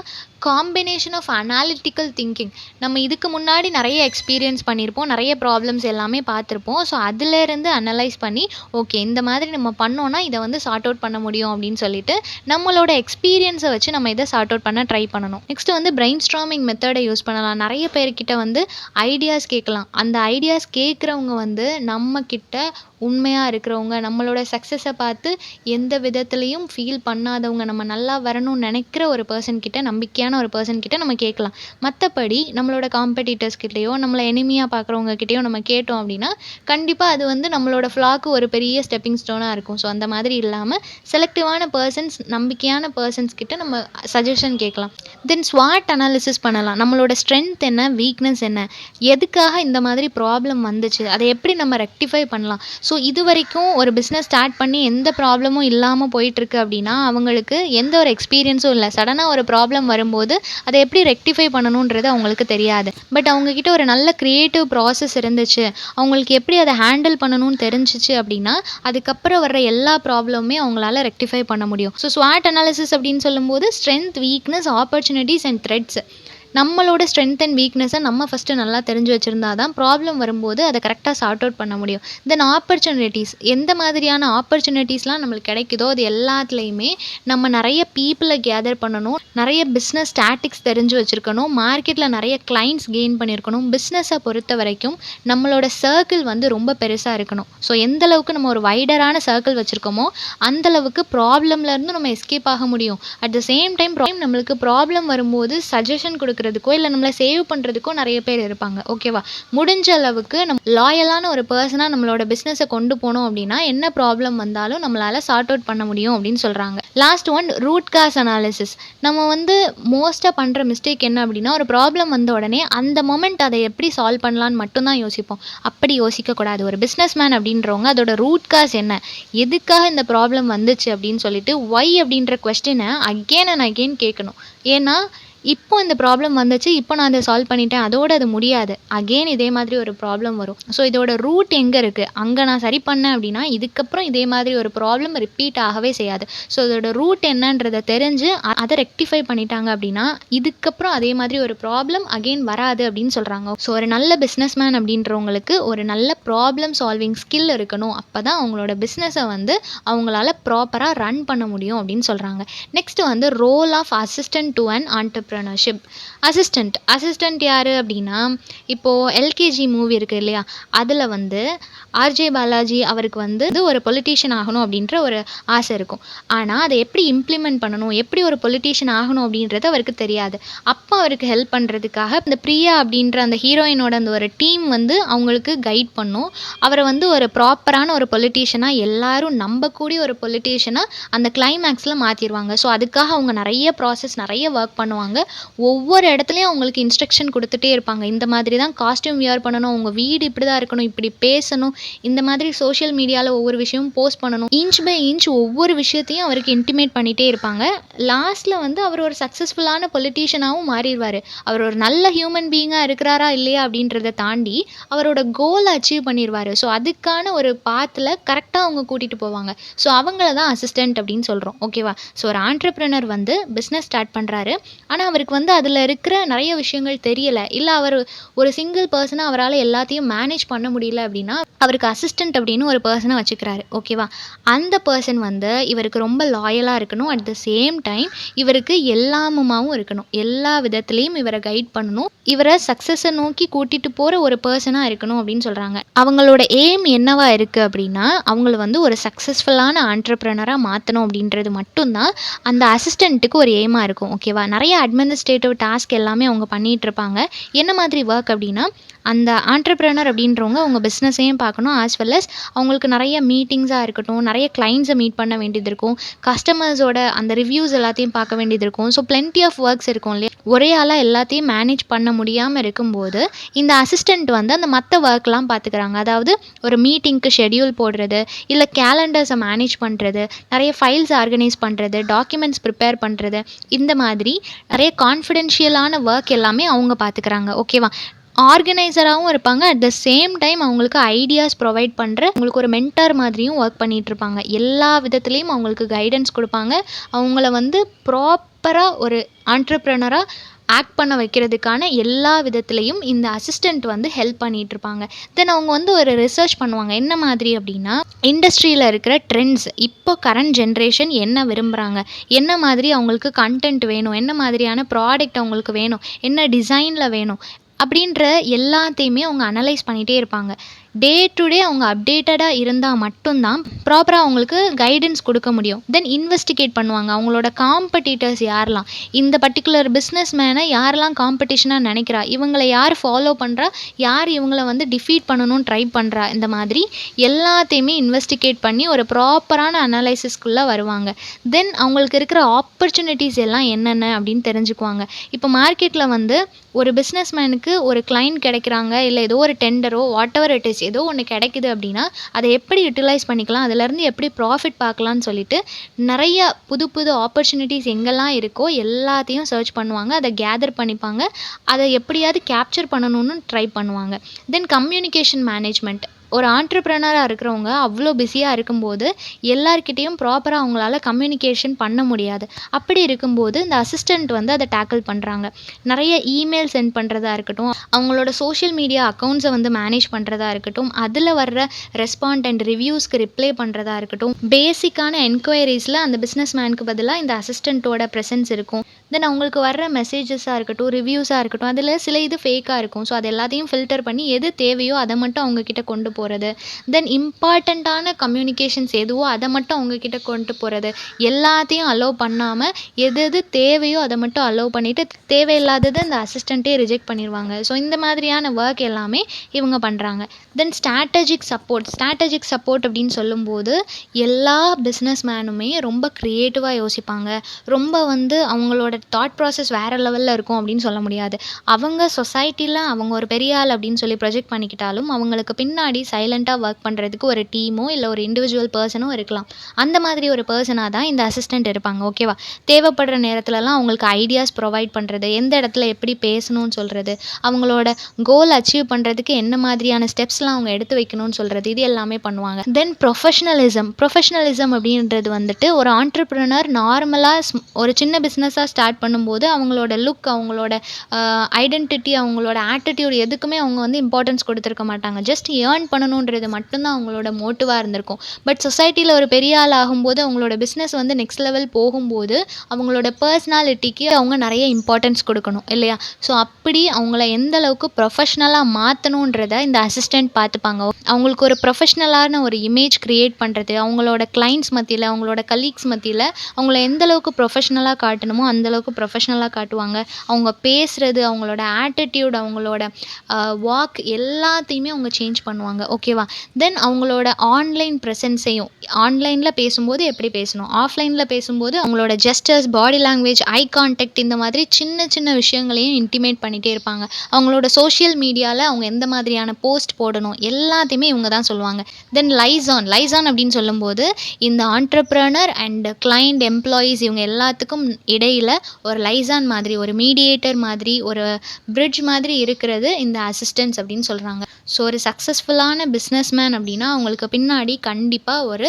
காம்பினேஷன் ஆஃப் அனாலிட்டிக்கல் திங்கிங். நம்ம இதுக்கு முன்னாடி நிறைய எக்ஸ்பீரியன்ஸ் பண்ணியிருப்போம், நிறைய ப்ராப்ளம்ஸ் எல்லாமே பார்த்துருப்போம். ஸோ அதிலேருந்து அனலைஸ் பண்ணி ஓகே இந்த மாதிரி நம்ம பண்ணோன்னா இதை வந்து சார்ட் அவுட் பண்ண முடியும் அப்படின்னு சொல்லிட்டு நம்மளோட எக்ஸ்பீரியன்ஸை வச்சு நம்ம இதை சார்ட் அவுட் பண்ண ட்ரை பண்ணணும். நெக்ஸ்ட்டு வந்து பிரெயின் ஸ்டார்மிங் மெத்தடை யூஸ் பண்ணலாம். நிறைய பேர்கிட்ட வந்து ஐடியாஸ் கேட்கலாம். அந்த ஐடியாஸ் கேட்குறவங்க வந்து நம்மக்கிட்ட உண்மையாக இருக்கிறவங்க, நம்மளோட சக்ஸஸை பார்த்து எந்த விதத்துலேயும் ஃபீல் பண்ணாதவங்க, நம்ம நல்லா வரணும்னு நினைக்கிற ஒரு பர்சன் கிட்ட, நம்பிக்கையான ஒரு பர்சன் கிட்ட நம்ம கேட்கலாம். மற்றபடி நம்மளோட காம்படிட்டர்ஸ் கிட்டேயோ நம்மளை எனிமியாக பார்க்குறவங்க கிட்டேயோ நம்ம கேட்டோம் அப்படின்னா கண்டிப்பாக அது வந்து நம்மளோட ஃப்ளாக்கு ஒரு பெரிய ஸ்டெப்பிங் ஸ்டோனாக இருக்கும். ஸோ அந்த மாதிரி இல்லாமல் செலக்டிவான பர்சன்ஸ், நம்பிக்கையான பர்சன்ஸ் கிட்ட நம்ம சஜஷன் கேட்கலாம். தென் ஸ்வாட் அனாலிசிஸ் பண்ணலாம். நம்மளோட ஸ்ட்ரென்த் என்ன, வீக்னஸ் என்ன, எதுக்காக இந்த மாதிரி ப்ராப்ளம் வந்துச்சு, அதை எப்படி நம்ம ரெக்டிஃபை பண்ணலாம். ஸோ இது வரைக்கும் ஒரு பிஸ்னஸ் ஸ்டார்ட் பண்ணி எந்த ப்ராப்ளமும் இல்லாமல் போயிட்டுருக்கு அப்படின்னா அவங்களுக்கு எந்த ஒரு எக்ஸ்பீரியன்ஸும் இல்லை. சடனாக ஒரு ப்ராப்ளம் வரும்போது அதை எப்படி ரெக்டிஃபை பண்ணணுன்றது அவங்களுக்கு தெரியாது. பட் அவங்கக்கிட்ட ஒரு நல்ல க்ரியேட்டிவ் ப்ராசஸ் இருந்துச்சு, அவங்களுக்கு எப்படி அதை ஹேண்டில் பண்ணணும்னு தெரிஞ்சிச்சு அப்படின்னா அதுக்கப்புறம் வர்ற எல்லா ப்ராப்ளமுமே அவங்களால ரெக்டிஃபை பண்ண முடியும். ஸோ ஸ்வாட் அனாலிசிஸ் அப்படின்னு சொல்லும்போது strength, weakness, opportunities and threads. நம்மளோட ஸ்ட்ரென்த் அண்ட் வீக்னஸை நம்ம ஃபஸ்ட்டு நல்லா தெரிஞ்சு வச்சுருந்தா தான் ப்ராப்ளம் வரும்போது அதை கரெக்டாக சார்ட் அவுட் பண்ண முடியும். தென் ஆப்பர்ச்சுனிட்டிஸ், எந்த மாதிரியான ஆப்பர்ச்சுனிட்டிஸ்லாம் நம்மளுக்கு கிடைக்குதோ அது எல்லாத்துலேயுமே நம்ம நிறைய பீப்புளை கேதர் பண்ணணும், நிறைய பிஸ்னஸ் ஸ்டாட்டிக்ஸ் தெரிஞ்சு வச்சுருக்கணும், மார்க்கெட்டில் நிறைய கிளைண்ட்ஸ் கெயின் பண்ணியிருக்கணும். பிஸ்னஸை பொறுத்த வரைக்கும் நம்மளோட சர்க்கிள் வந்து ரொம்ப பெருசாக இருக்கணும். ஸோ எந்தளவுக்கு நம்ம ஒரு வைடரான சர்க்கிள் வச்சுருக்கோமோ அந்தளவுக்கு ப்ராப்ளம்லேருந்து நம்ம எஸ்கேப் ஆக முடியும். அட் த சேம் டைம் நம்மளுக்கு ப்ராப்ளம் வரும்போது சஜஷன் கொடுக்குறதுக்கோ இல்லை நம்மளை சேவ் பண்ணுறதுக்கோ நிறைய பேர் இருப்பாங்க. ஓகேவா? முடிஞ்ச அளவுக்கு நம்ம லாயலான ஒரு பர்சனாக நம்மளோட பிஸ்னஸை கொண்டு போனோம் அப்படின்னா என்ன ப்ராப்ளம் வந்தாலும் நம்மளால் சார்ட் அவுட் பண்ண முடியும் அப்படின்னு சொல்கிறாங்க. Last one, root cause analysis. நம்ம வந்து மோஸ்ட்டாக பண்ணுற மிஸ்டேக் என்ன அப்படின்னா ஒரு ப்ராப்ளம் வந்த உடனே அந்த மொமெண்ட் அதை எப்படி சால்வ் பண்ணலான்னு மட்டும்தான் யோசிப்போம். அப்படி யோசிக்கக்கூடாது. ஒரு பிஸ்னஸ் மேன் அப்படின்றவங்க அதோட ரூட் காஸ் என்ன, எதுக்காக இந்த ப்ராப்ளம் வந்துச்சு அப்படின்னு சொல்லிட்டு ஒய் அப்படின்ற கொஸ்டினை அகெயின் அண்ட் அகெயின் கேட்கணும். ஏன்னா இப்போ இந்த ப்ராப்ளம் வந்துச்சு, இப்போ நான் அத சால்வ் பண்ணிட்டேன். அதோட அது முடியாது. அகைன் இதே மாதிரி ஒரு ப்ராப்ளம் வரும். ஸோ இதோட ரூட் எங்க இருக்கு? அங்க நான் சரி பண்ணேன் அப்படின்னா, இதுக்கப்புறம் இதே மாதிரி ஒரு ப்ராப்ளம் ரிப்பீட் ஆகவே செய்யாது. ஸோ இதோட ரூட் என்னன்றத தெரிஞ்சு அத ரெக்டிஃபை பண்ணிட்டாங்க அப்படின்னா, இதுக்கப்புறம் அதே மாதிரி ஒரு ப்ராப்ளம் அகைன் வராது அப்படின்னு சொல்றாங்க. ஸோ ஒரு நல்ல பிசினஸ் மேன் அப்படின்றவங்களுக்கு ஒரு நல்ல ப்ராப்ளம் சால்விங் ஸ்கில் இருக்கணும். அப்பதான் அவங்களோட பிசினஸ வந்து அவங்களால ப்ராப்பரா ரன் பண்ண முடியும் அப்படின்னு சொல்றாங்க. நெக்ஸ்ட் வந்து role of assistant to an entrepreneurship. Assistant யாரு அப்படின்னா, இப்போ எல்கேஜி மூவி இருக்கு இல்லையா? அதுல வந்து ஆர்ஜே பாலாஜி அவருக்கு வந்து ஒரு பொலிட்டீஷியன் ஆகணும் அப்படின்ற ஒரு ஆசை இருக்கும். ஆனா அதை எப்படி இம்ப்ளிமெண்ட் பண்ணணும், எப்படி ஒரு பொலிட்டீஷியன் ஆகணும் அப்படின்றது அவருக்கு தெரியாது. அப்போ அவருக்கு ஹெல்ப் பண்றதுக்காக இந்த பிரியா அப்படின்ற அந்த ஹீரோயினோட அந்த ஒரு டீம் வந்து அவங்களுக்கு கைட் பண்ணும். அவரை வந்து ஒரு ப்ராப்பரான ஒரு பொலிட்டீஷியனா, எல்லாரும் நம்பக்கூடிய ஒரு பொலிட்டீஷியனா அந்த கிளைமேக்ஸ்ல மாத்திருவாங்க. ஸோ அதுக்காக அவங்க நிறைய ப்ராசஸ், நிறைய ஒர்க் பண்ணுவாங்க. ஒவ்வொரு இடத்துலையும் அவங்களுக்கு இன்ஸ்ட்ரக்ஷன் கொடுத்துட்டே இருப்பாங்க. இந்த மாதிரி தான் காஸ்டியூம் வியர் பண்ணணும், உங்க வீடு இப்படி தான் இருக்கணும், இப்படி பேசணும், இந்த மாதிரி சோஷியல் மீடியாவில் ஒவ்வொரு விஷயமும் போஸ்ட் பண்ணணும். இன்ச் பை இன்ச் ஒவ்வொரு விஷயத்தையும் அவருக்கு இன்டிமேட் பண்ணிகிட்டே இருப்பாங்க. லாஸ்ட்டில் வந்து அவர் ஒரு சக்ஸஸ்ஃபுல்லான பொலிட்டீஷியனாகவும் மாறிடுவார். அவர் ஒரு நல்ல ஹியூமன் பீயிங்காக இருக்கிறாரா இல்லையா அப்படின்றத தாண்டி அவரோட கோலை அச்சீவ் பண்ணிடுவார். ஸோ அதுக்கான ஒரு பாத்தில் கரெக்டாக அவங்க கூட்டிகிட்டு போவாங்க. ஸோ அவங்கள தான் அசிஸ்டன்ட் அப்படின்னு சொல்கிறோம். ஓகேவா? ஸோ ஒரு ஆண்டர்பிரினர் வந்து பிஸ்னஸ் ஸ்டார்ட் பண்ணுறாரு. ஆனால் அவருக்கு வந்து அதில் இருக்கிற நிறைய விஷயங்கள் தெரியலை, இல்லை அவர் ஒரு சிங்கிள் பர்சனாக அவரால் எல்லாத்தையும் மேனேஜ் பண்ண முடியல அப்படின்னா அவருக்கு அசிஸ்டன்ட் அப்படின்னு ஒரு பர்சனை வச்சுக்கிறாரு. ஓகேவா? அந்த பர்சன் வந்து இவருக்கு ரொம்ப லாயலாக இருக்கணும். அட் த சேம் டைம் இவருக்கு எல்லாமுமாவும் இருக்கணும். எல்லா விதத்துலேயும் இவரை கைட் பண்ணணும். இவரை சக்ஸஸை நோக்கி கூட்டிகிட்டு போகிற ஒரு பர்சனாக இருக்கணும் அப்படின்னு சொல்கிறாங்க. அவங்களோட எய்ம் என்னவா இருக்குது அப்படின்னா, அவங்கள வந்து ஒரு சக்ஸஸ்ஃபுல்லான ஆண்டர்பிரினராக மாற்றணும் அப்படின்றது மட்டும்தான் அந்த அசிஸ்டண்ட்டுக்கு ஒரு எய்மாக இருக்கும். ஓகேவா? நிறைய அட்மினிஸ்ட்ரேட்டிவ் டாஸ்க் எல்லாமே அவங்க பண்ணிகிட்டு இருப்பாங்க. என்ன மாதிரி ஒர்க் அப்படின்னா, அந்த ஆண்டர்பிரினர் அப்படின்றவங்க அவங்க பிஸ்னஸையும் பார்க்கணும், ஆஸ் வெல் அஸ் அவங்களுக்கு நிறைய மீட்டிங்ஸாக இருக்கட்டும், நிறைய கிளைண்ட்ஸை மீட் பண்ண வேண்டியது இருக்கும், கஸ்டமர்ஸோட அந்த ரிவ்யூஸ் எல்லாத்தையும் பார்க்க வேண்டியது இருக்கும். ஸோ பிளென்டி ஆஃப் ஒர்க்ஸ் இருக்கும் இல்லையா? ஒரே ஆளாக எல்லாத்தையும் மேனேஜ் பண்ண முடியாமல் இருக்கும்போது இந்த அசிஸ்டண்ட் வந்து அந்த மற்ற ஒர்க்லாம் பார்த்துக்கிறாங்க. அதாவது ஒரு மீட்டிங்க்கு ஷெட்யூல் போடுறது, இல்லை கேலண்டர்ஸை மேனேஜ் பண்ணுறது, நிறைய ஃபைல்ஸ் ஆர்கனைஸ் பண்ணுறது, டாக்குமெண்ட்ஸ் ப்ரிப்பேர் பண்ணுறது, இந்த மாதிரி நிறைய கான்ஃபிடென்ஷியலான ஒர்க் எல்லாமே அவங்க பார்த்துக்கிறாங்க. ஓகேவா? ஆர்கனைசராகவும் இருப்பாங்க. அட் த சேம் டைம் அவங்களுக்கு ஐடியாஸ் ப்ரொவைட் பண்ணுற அவங்களுக்கு ஒரு மென்டார் மாதிரியும் ஒர்க் பண்ணிகிட்ருப்பாங்க. எல்லா விதத்துலேயும் அவங்களுக்கு கைடன்ஸ் கொடுப்பாங்க. அவங்கள வந்து ப்ராப்பராக ஒரு ஆண்டர்பிரினராக ஆக்ட் பண்ண வைக்கிறதுக்கான எல்லா விதத்துலேயும் இந்த அசிஸ்டண்ட் வந்து ஹெல்ப் பண்ணிகிட்ருப்பாங்க. தென் அவங்க வந்து ஒரு ரிசர்ச் பண்ணுவாங்க. என்ன மாதிரி அப்படின்னா, இண்டஸ்ட்ரியில் இருக்கிற ட்ரெண்ட்ஸ், இப்போ கரண்ட் ஜென்ரேஷன் என்ன விரும்புகிறாங்க, என்ன மாதிரி அவங்களுக்கு கண்டென்ட் வேணும், என்ன மாதிரியான ப்ராடக்ட் அவங்களுக்கு வேணும், என்ன டிசைனில் வேணும் அப்படின்ற எல்லாத்தையுமே அவங்க அனலைஸ் பண்ணிகிட்டே இருப்பாங்க. டே டு டே அவங்க அப்டேட்டடாக இருந்தால் மட்டும்தான் ப்ராப்பராக அவங்களுக்கு கைடன்ஸ் கொடுக்க முடியும். தென் இன்வெஸ்டிகேட் பண்ணுவாங்க. அவங்களோட காம்படிட்டர்ஸ் யாரெல்லாம், இந்த பர்டிகுலர் பிஸ்னஸ் மேனை யாரெல்லாம் காம்படிஷனாக நினைக்கிறா, இவங்களை யார் ஃபாலோ பண்ணுறா, யார் இவங்கள வந்து டிஃபீட் பண்ணணும்னு ட்ரை பண்ணுறா, இந்த மாதிரி எல்லாத்தையுமே இன்வெஸ்டிகேட் பண்ணி ஒரு ப்ராப்பரான அனலைசிஸ்க்குள்ளே வருவாங்க. தென் அவங்களுக்கு இருக்கிற ஆப்பர்ச்சுனிட்டிஸ் எல்லாம் என்னென்ன அப்படின்னு தெரிஞ்சுக்குவாங்க. இப்போ மார்க்கெட்டில் வந்து ஒரு பிஸ்னஸ் மேனுக்கு ஒரு கிளைண்ட் கிடைக்கிறாங்க, இல்லை ஏதோ ஒரு டெண்டரோ வாட் எவர் இட் இஸ், ஏதோ ஒன்று கிடைக்குது அப்படின்னா அதை எப்படி யூட்டிலைஸ் பண்ணிக்கலாம், அதிலேருந்து எப்படி ப்ராஃபிட் பார்க்கலான்னு சொல்லிட்டு நிறைய புது புது ஆப்பர்ச்சுனிட்டிஸ் எங்கெல்லாம் இருக்கோ எல்லாத்தையும் சர்ச் பண்ணுவாங்க. அதை கேதர் பண்ணிப்பாங்க. அதை எப்படியாவது கேப்சர் பண்ணணும்னு ட்ரை பண்ணுவாங்க. தென் கம்யூனிகேஷன் மேனேஜ்மெண்ட். ஒரு ஆண்டர்பிரினராக இருக்கிறவங்க அவ்வளோ பிஸியாக இருக்கும்போது எல்லார்கிட்டேயும் ப்ராப்பராக அவங்களால கம்யூனிகேஷன் பண்ண முடியாது. அப்படி இருக்கும்போது இந்த அசிஸ்டண்ட் வந்து அதை டேக்கிள் பண்ணுறாங்க. நிறைய இமெயில் சென்ட் பண்ணுறதா இருக்கட்டும், அவங்களோட சோஷியல் மீடியா அக்கௌண்ட்ஸை வந்து மேனேஜ் பண்ணுறதா இருக்கட்டும், அதில் வர்ற ரெஸ்பாண்ட் அண்ட் ரிவ்யூஸ்க்கு ரிப்ளை பண்ணுறதா இருக்கட்டும், பேசிக்கான என்கொயரிஸில் அந்த பிஸ்னஸ் மேனுக்கு பதிலாக இந்த அசிஸ்டண்ட்டோட ப்ரெசன்ஸ் இருக்கும். தென் அவங்களுக்கு வர்ற மெசேஜஸாக இருக்கட்டும், ரிவ்யூஸாக இருக்கட்டும், அதில் சில இது ஃபேக்காக இருக்கும். ஸோ அது எல்லாத்தையும் ஃபில்டர் பண்ணி எது தேவையோ அதை மட்டும் அவங்கக்கிட்ட கொண்டு போகிறது. தென் இம்பார்ட்டண்ட்டான கம்யூனிகேஷன்ஸ் எதுவோ அதை மட்டும் அவங்கக்கிட்ட கொண்டு போகிறது. எல்லாத்தையும் அலோவ் பண்ணாமல் எது எது தேவையோ அதை மட்டும் அலோவ் பண்ணிவிட்டு தேவையில்லாததை இந்த அசிஸ்டண்ட்டே ரிஜெக்ட் பண்ணிடுவாங்க. ஸோ இந்த மாதிரியான ஒர்க் எல்லாமே இவங்க பண்ணுறாங்க. தென் ஸ்ட்ராட்டஜிக் சப்போர்ட் அப்படின்னு சொல்லும்போது எல்லா பிஸ்னஸ் மேனுமே ரொம்ப க்ரியேட்டிவாக யோசிப்பாங்க. ரொம்ப வந்து அவங்களோட அவங்களோட தாட் ப்ராசஸ் வேறு லெவலில் இருக்கும் அப்படின்னு சொல்ல முடியாது. அவங்க சொசைட்டியில் அவங்க ஒரு பெரிய ஆள் அப்படின்னு சொல்லி ப்ரொஜெக்ட் பண்ணிக்கிட்டாலும், அவங்களுக்கு பின்னாடி சைலண்ட்டாக ஒர்க் பண்ணுறதுக்கு ஒரு டீமோ இல்லை ஒரு இண்டிவிஜுவல் பர்சனோ இருக்கலாம். அந்த மாதிரி ஒரு பர்சனாக தான் இந்த அசிஸ்டண்ட் இருப்பாங்க. ஓகேவா? தேவைப்படுற நேரத்துலலாம் அவங்களுக்கு ஐடியாஸ் ப்ரொவைட் பண்ணுறது, எந்த இடத்துல எப்படி பேசணும்னு சொல்கிறது, அவங்களோட கோல் அச்சீவ் பண்ணுறதுக்கு என்ன மாதிரியான ஸ்டெப்ஸ்லாம் அவங்க எடுத்து வைக்கணும்னு சொல்கிறது, இது எல்லாமே பண்ணுவாங்க. தென் ப்ரொஃபஷனலிசம் அப்படின்றது வந்துட்டு ஒரு ஆண்டர்ப்ரனர் நார்மலாக ஒரு சின்ன பிஸ்னஸாக ஸ்டார்ட் பண்ணும்போது அவங்களோட லுக், அவங்களோட ஐடென்டிட்டி, அவங்களோட ஆட்டிடியூட் எதுக்குமே அவங்க வந்து இம்பார்ட்டன்ஸ் கொடுத்துருக்க மாட்டாங்க. ஜஸ்ட் ஏர்ன் பண்ணணுன்றது மட்டும்தான் அவங்களோட மோட்டிவாக இருந்திருக்கும். பட் சொசைட்டியில் ஒரு பெரிய ஆள் ஆகும்போது அவங்களோட பிஸ்னஸ் வந்து நெக்ஸ்ட் லெவல் போகும்போது அவங்களோட பர்சனாலிட்டிக்கு அவங்க நிறைய இம்பார்ட்டன்ஸ் கொடுக்கணும் இல்லையா? ஸோ அப்படி அவங்கள எந்த அளவுக்கு ப்ரொஃபஷ்னலாக மாற்றணுன்றத இந்த அசிஸ்டண்ட் பார்த்துப்பாங்க. அவங்களுக்கு ஒரு ப்ரொஃபஷ்னலான ஒரு இமேஜ் க்ரியேட் பண்ணுறது, அவங்களோட கிளைண்ட்ஸ் மத்தியில், அவங்களோட கலீக்ஸ் மத்தியில் அவங்கள எந்த அளவுக்கு ப்ரொஃபஷ்னலாக காட்டணுமோ அந்தளவுக்கு ப்ரொஃபஷ்னலாக காட்டுவாங்க. அவங்க பேசுகிறது, அவங்களோட ஆட்டிடியூட், அவங்களோட வாக் எல்லாத்தையுமே அவங்க சேஞ்ச் பண்ணுவாங்க. ஓகேவா? தென் அவங்களோட ஆன்லைன் ப்ரெசன்ஸையும், ஆன்லைனில் பேசும்போது எப்படி பேசணும், ஆஃப்லைனில் பேசும்போது அவங்களோட gestures, body language, eye contact இந்த மாதிரி சின்ன சின்ன விஷயங்களையும் இன்டிமேட் பண்ணிகிட்டே இருப்பாங்க. அவங்களோட சோஷியல் மீடியாவில் அவங்க எந்த மாதிரியான போஸ்ட் போடணும் எல்லாத்தையுமே இவங்க தான் சொல்லுவாங்க. தென் லைசான் அப்படின்னு சொல்லும்போது இந்த ஆண்டர்ப்ரனர் அண்ட் கிளைண்ட், எம்ப்ளாயீஸ் இவங்க எல்லாத்துக்கும் இடையில் ஒரு லைசான் மாதிரி, ஒரு மீடியேட்டர் மாதிரி, ஒரு பிரிட்ஜ் மாதிரி இருக்கிறது இந்த அசிஸ்டன்ட்ஸ் அப்படின்னு சொல்கிறாங்க. ஸோ ஒரு சக்ஸஸ்ஃபுல்லான பிஸ்னஸ்மேன் அப்படின்னா அவங்களுக்கு பின்னாடி கண்டிப்பாக ஒரு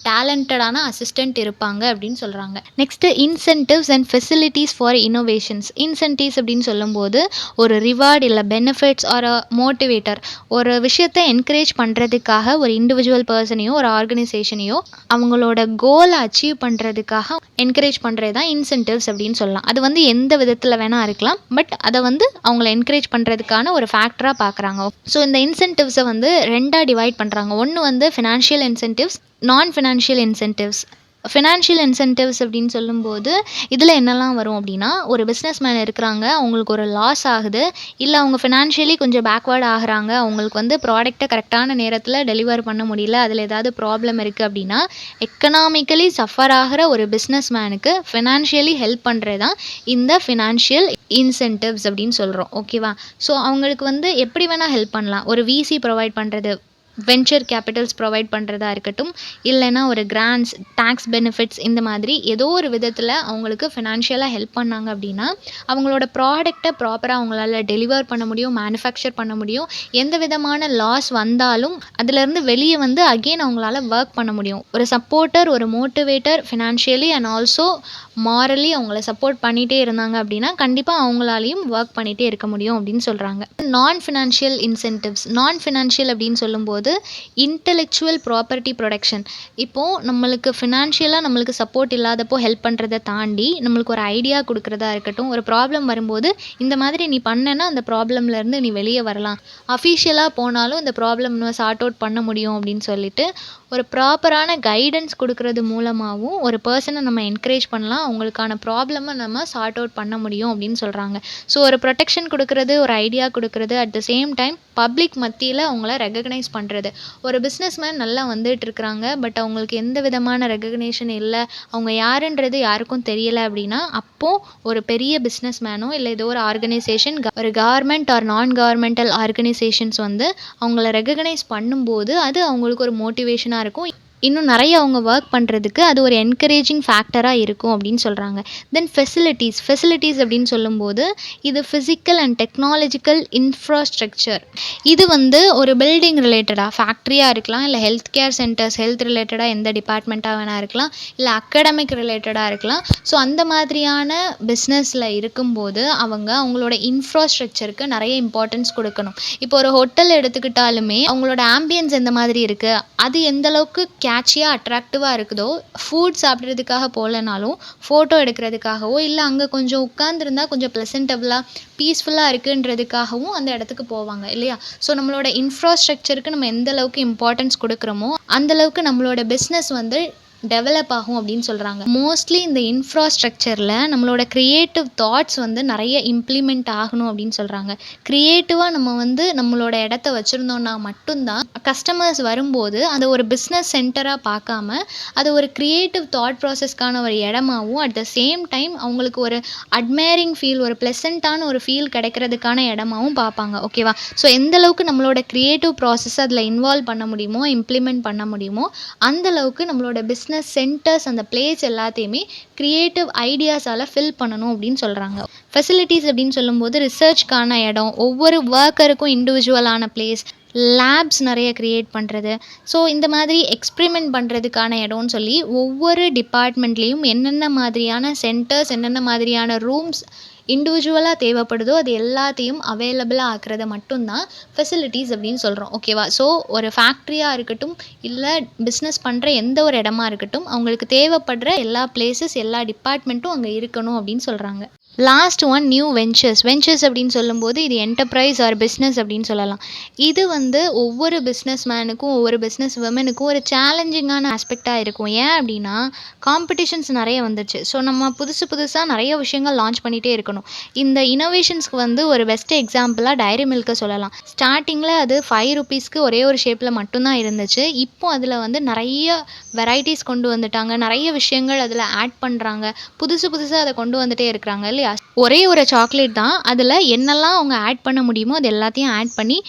டேலண்டடான அசிஸ்டண்ட் இருப்பாங்க அப்படின்னு சொல்கிறாங்க. Next incentives and facilities for innovations. Incentives அப்படின்னு சொல்லும்போது ஒரு ரிவார்டு இல்லை பெனிஃபிட்ஸ் ஆர் மோட்டிவேட்டர், ஒரு விஷயத்தை என்கரேஜ் பண்ணுறதுக்காக ஒரு இண்டிவிஜுவல் பர்சனையோ ஒரு ஆர்கனைசேஷனையோ அவங்களோட கோலை அச்சீவ் பண்ணுறதுக்காக என்கரேஜ் பண்ணுறது தான் இன்சென்டிவ்ஸ் அப்படின்னு சொல்லலாம். அது வந்து எந்த விதத்தில் வேணால் இருக்கலாம். பட் அதை வந்து அவங்கள என்கரேஜ் பண்ணுறதுக்கான ஒரு ஃபேக்டராக பார்க்குறாங்க. ஸோ இந்த இன்சென்டிவ்ஸை வந்து ரெண்டாக டிவைட் பண்ணுறாங்க. ஒன்று வந்து ஃபினான்ஷியல் இன்சென்டிவ்ஸ், நான் ஃபினான்ஷியல் இன்சென்டிவ்ஸ். ஃபினான்ஷியல் இன்சென்டிவ்ஸ் அப்படின்னு சொல்லும்போது இதில் என்னெல்லாம் வரும் அப்படின்னா, ஒரு பிஸ்னஸ் மேன் இருக்கிறாங்க, அவங்களுக்கு ஒரு லாஸ் ஆகுது, இல்லை அவங்க ஃபினான்ஷியலி கொஞ்சம் பேக்வேர்ட் ஆகுறாங்க, அவங்களுக்கு வந்து ப்ராடக்ட்டை கரெக்டான நேரத்தில் டெலிவர் பண்ண முடியல, அதில் ஏதாவது ப்ராப்ளம் இருக்குது அப்படின்னா, எக்கனாமிக்கலி சஃபர் ஆகிற ஒரு பிஸ்னஸ் மேனுக்கு ஃபினான்ஷியலி ஹெல்ப் பண்ணுறது தான் இந்த ஃபினான்ஷியல் இன்சென்டிவ்ஸ் அப்படின்னு சொல்கிறோம். ஓகேவா? ஸோ அவங்களுக்கு வந்து எப்படி வேணால் ஹெல்ப் பண்ணலாம். ஒரு விசி ப்ரொவைட் பண்ணுறது, வென்ச்சர் கேபிட்டல்ஸ் ப்ரொவைட் பண்ணுறதா இருக்கட்டும், இல்லைனா ஒரு கிராண்ட்ஸ், டேக்ஸ் பெனிஃபிட்ஸ், இந்த மாதிரி ஏதோ ஒரு விதத்தில் அவங்களுக்கு ஃபினான்ஷியலாக ஹெல்ப் பண்ணாங்க அப்படின்னா அவங்களோட ப்ராடக்டை ப்ராப்பராக அவங்களால டெலிவர் பண்ண முடியும், மேனுஃபேக்சர் பண்ண முடியும். எந்த விதமான லாஸ் வந்தாலும் அதிலேருந்து வெளியே வந்து அகெயின் அவங்களால ஒர்க் பண்ண முடியும். ஒரு சப்போர்ட்டர், ஒரு motivator financially and also morally அவங்கள சப்போர்ட் பண்ணிகிட்டே இருந்தாங்க அப்படின்னா கண்டிப்பாக அவங்களாலையும் ஒர்க் பண்ணிகிட்டே இருக்க முடியும் அப்படின்னு சொல்கிறாங்க. நான் ஃபினான்ஷியல் இன்சென்டிவ்ஸ். நான் ஃபினான்ஷியல் அப்படின்னு சொல்லும்போது இன்டெலெக்சுவல் ப்ராப்பர்ட்டி ப்ரொடெக்ஷன். இப்போது நம்மளுக்கு ஃபினான்ஷியலாக நம்மளுக்கு சப்போர்ட் இல்லாதப்போ ஹெல்ப் பண்ணுறதை தாண்டி நம்மளுக்கு ஒரு ஐடியா கொடுக்குறதா இருக்கட்டும், ஒரு ப்ராப்ளம் வரும்போது இந்த மாதிரி நீ பண்ணனா அந்த ப்ராப்ளம்லேருந்து நீ வெளியே வரலாம், அஃபிஷியலாக போனாலும் இந்த ப்ராப்ளம் சார்ட் அவுட் பண்ண முடியும் அப்படின்னு சொல்லிட்டு ஒரு ப்ராப்பரான கைடன்ஸ் கொடுக்கறது மூலமாகவும் ஒரு பர்சனை நம்ம என்கரேஜ் பண்ணலாம், அவங்களுக்கான ப்ராப்ளமை நம்ம சார்ட் அவுட் பண்ண முடியும் அப்படின்னு சொல்கிறாங்க. ஸோ ஒரு ப்ரொடெக்ஷன் கொடுக்கறது, ஒரு ஐடியா கொடுக்கறது, at the same time public மத்தியில் அவங்கள ரெகக்னைஸ் பண்ணுறது. ஒரு பிஸ்னஸ் மேன் நல்லா வந்துட்டு இருக்கிறாங்க, பட் அவங்களுக்கு எந்த விதமான ரெகக்னேஷன் இல்லை, அவங்க யாருன்றது யாருக்கும் தெரியலை அப்படின்னா அப்போது ஒரு பெரிய பிஸ்னஸ் மேனோ இல்லை ஏதோ ஒரு ஆர்கனைசேஷன், ஒரு government or non governmental organisations வந்து அவங்கள ரெகக்னைஸ் பண்ணும்போது அது அவங்களுக்கு ஒரு மோட்டிவேஷனாக இருக்கும். இன்னும் நிறைய அவங்க ஒர்க் பண்ணுறதுக்கு அது ஒரு என்கரேஜிங் ஃபேக்டராக இருக்கும் அப்படின்னு சொல்கிறாங்க. தென் ஃபெசிலிட்டிஸ் அப்படின்னு சொல்லும்போது இது ஃபிசிக்கல் அண்ட் டெக்னாலஜிக்கல் இன்ஃப்ராஸ்ட்ரக்சர். இது வந்து ஒரு பில்டிங் ரிலேட்டடாக, ஃபேக்ட்ரியாக இருக்கலாம், இல்லை ஹெல்த் கேர் சென்டர்ஸ், ஹெல்த் ரிலேட்டடாக எந்த டிபார்ட்மெண்ட்டாக வேணால் இருக்கலாம், இல்லை அகடமிக் ரிலேட்டடாக இருக்கலாம். ஸோ அந்த மாதிரியான பிஸ்னஸில் இருக்கும்போது அவங்களோட இன்ஃப்ராஸ்ட்ரக்சருக்கு நிறைய இம்பார்ட்டன்ஸ் கொடுக்கணும். இப்போ ஒரு ஹோட்டல் எடுத்துக்கிட்டாலுமே அவங்களோட ஆம்பியன்ஸ் எந்த மாதிரி இருக்குது, அது எந்த அளவுக்கு கேட்சியாக அட்ராக்டிவாக இருக்குதோ, ஃபுட் சாப்பிட்றதுக்காக போகலனாலும் ஃபோட்டோ எடுக்கிறதுக்காகவோ இல்லை அங்கே கொஞ்சம் உட்காந்துருந்தா கொஞ்சம் ப்ளசன்டபுளாக பீஸ்ஃபுல்லாக இருக்குன்றதுக்காகவும் அந்த இடத்துக்கு போவாங்க இல்லையா? ஸோ நம்மளோட இன்ஃப்ராஸ்ட்ரக்சருக்கு நம்ம எந்த அளவுக்கு இம்பார்ட்டன்ஸ் கொடுக்குறோமோ அந்தளவுக்கு நம்மளோட பிஸ்னஸ் வந்து டெவலப் ஆகும் அப்படின்னு சொல்கிறாங்க. மோஸ்ட்லி இந்த இன்ஃப்ராஸ்ட்ரக்சரில் நம்மளோட க்ரியேட்டிவ் தாட்ஸ் வந்து நிறைய இம்ப்ளிமெண்ட் ஆகணும் அப்படின்னு சொல்கிறாங்க. க்ரியேட்டிவாக நம்ம வந்து நம்மளோட இடத்த வச்சுருந்தோன்னா மட்டும்தான் கஸ்டமர்ஸ் வரும்போது அதை ஒரு பிஸ்னஸ் சென்டராக பார்க்காம அது ஒரு க்ரியேட்டிவ் தாட் ப்ராசஸ்க்கான ஒரு இடமாவும், அட் த சேம் டைம் அவங்களுக்கு ஒரு அட்மைரிங் ஃபீல், ஒரு ப்ளசண்ட்டான ஒரு ஃபீல் கிடைக்கிறதுக்கான இடமாவும் பார்ப்பாங்க. ஓகேவா? ஸோ எந்த அளவுக்கு நம்மளோட க்ரியேட்டிவ் ப்ராசஸ் அதில் இன்வால்வ் பண்ண முடியுமோ, இம்ப்ளிமெண்ட் பண்ண முடியுமோ, அந்த அளவுக்கு நம்மளோட பிஸ்னஸ் சென்டர்ஸ் அந்த பிளேஸ் எல்லாத்தையுமே க்ரியேட்டிவ் ஐடியாஸால் ஃபில் பண்ணணும் அப்படின்னு சொல்கிறாங்க. ஃபெசிலிட்டிஸ் அப்படின்னு சொல்லும்போது ரிசர்ச்க்கான இடம், ஒவ்வொரு ஒர்க்கருக்கும் இண்டிவிஜுவலான பிளேஸ், லேப்ஸ் நிறைய க்ரியேட் பண்ணுறது, ஸோ இந்த மாதிரி எக்ஸ்பிரிமெண்ட் பண்ணுறதுக்கான இடம்னு சொல்லி ஒவ்வொரு டிபார்ட்மெண்ட்லேயும் என்னென்ன மாதிரியான சென்டர்ஸ், என்னென்ன மாதிரியான ரூம்ஸ் இண்டிவிஜுவலாக தேவைப்படுதோ அது எல்லாத்தையும் அவைலபிளாக ஆக்குறத மட்டும்தான் ஃபெசிலிட்டிஸ் அப்படின்னு சொல்கிறோம். ஓகேவா? ஸோ ஒரு ஃபேக்ட்ரியாக இருக்கட்டும், இல்லை பிஸ்னஸ் பண்ணுற எந்த ஒரு இடமா இருக்கட்டும், அவங்களுக்கு தேவைப்படுற எல்லா பிளேசஸ், எல்லா டிபார்ட்மெண்ட்டும் அங்கே இருக்கணும் அப்படின்னு சொல்கிறாங்க. Last one new ventures. Ventures அப்படின்னு சொல்லும்போது இது என்டர்பிரைஸ் ஆர் பிஸ்னஸ் அப்படின்னு சொல்லலாம். இது வந்து ஒவ்வொரு பிஸ்னஸ் மேனுக்கும் ஒவ்வொரு பிஸ்னஸ் விமனுக்கும் ஒரு சேலஞ்சிங்கான ஆஸ்பெக்டாக இருக்கும். ஏன் அப்படின்னா காம்படிஷன்ஸ் நிறைய வந்துச்சு. ஸோ நம்ம புதுசாக நிறைய விஷயங்கள் லான்ச் பண்ணிகிட்டே இருக்கணும். இந்த இனோவேஷன்ஸ்க்கு வந்து ஒரு பெஸ்ட் எக்ஸாம்பிளாக டைரி மில்க்கை சொல்லலாம். ஸ்டார்டிங்கில் அது 5 ரூபீஸ்க்கு ஒரே ஒரு ஷேப்பில் மட்டும்தான் இருந்துச்சு. இப்போ அதில் வந்து நிறைய வெரைட்டிஸ் கொண்டு வந்துட்டாங்க, நிறைய விஷயங்கள் அதில் ஆட் பண்ணுறாங்க, புதுசாக அதை கொண்டு வந்துட்டே இருக்கிறாங்க இல்லையா? ஒரே ஒரு சாக்லேட் தான், அதில் என்னெல்லாம் அவங்க ஆட் பண்ண முடியுமோ அது எல்லாத்தையும் ஆட் பண்ணி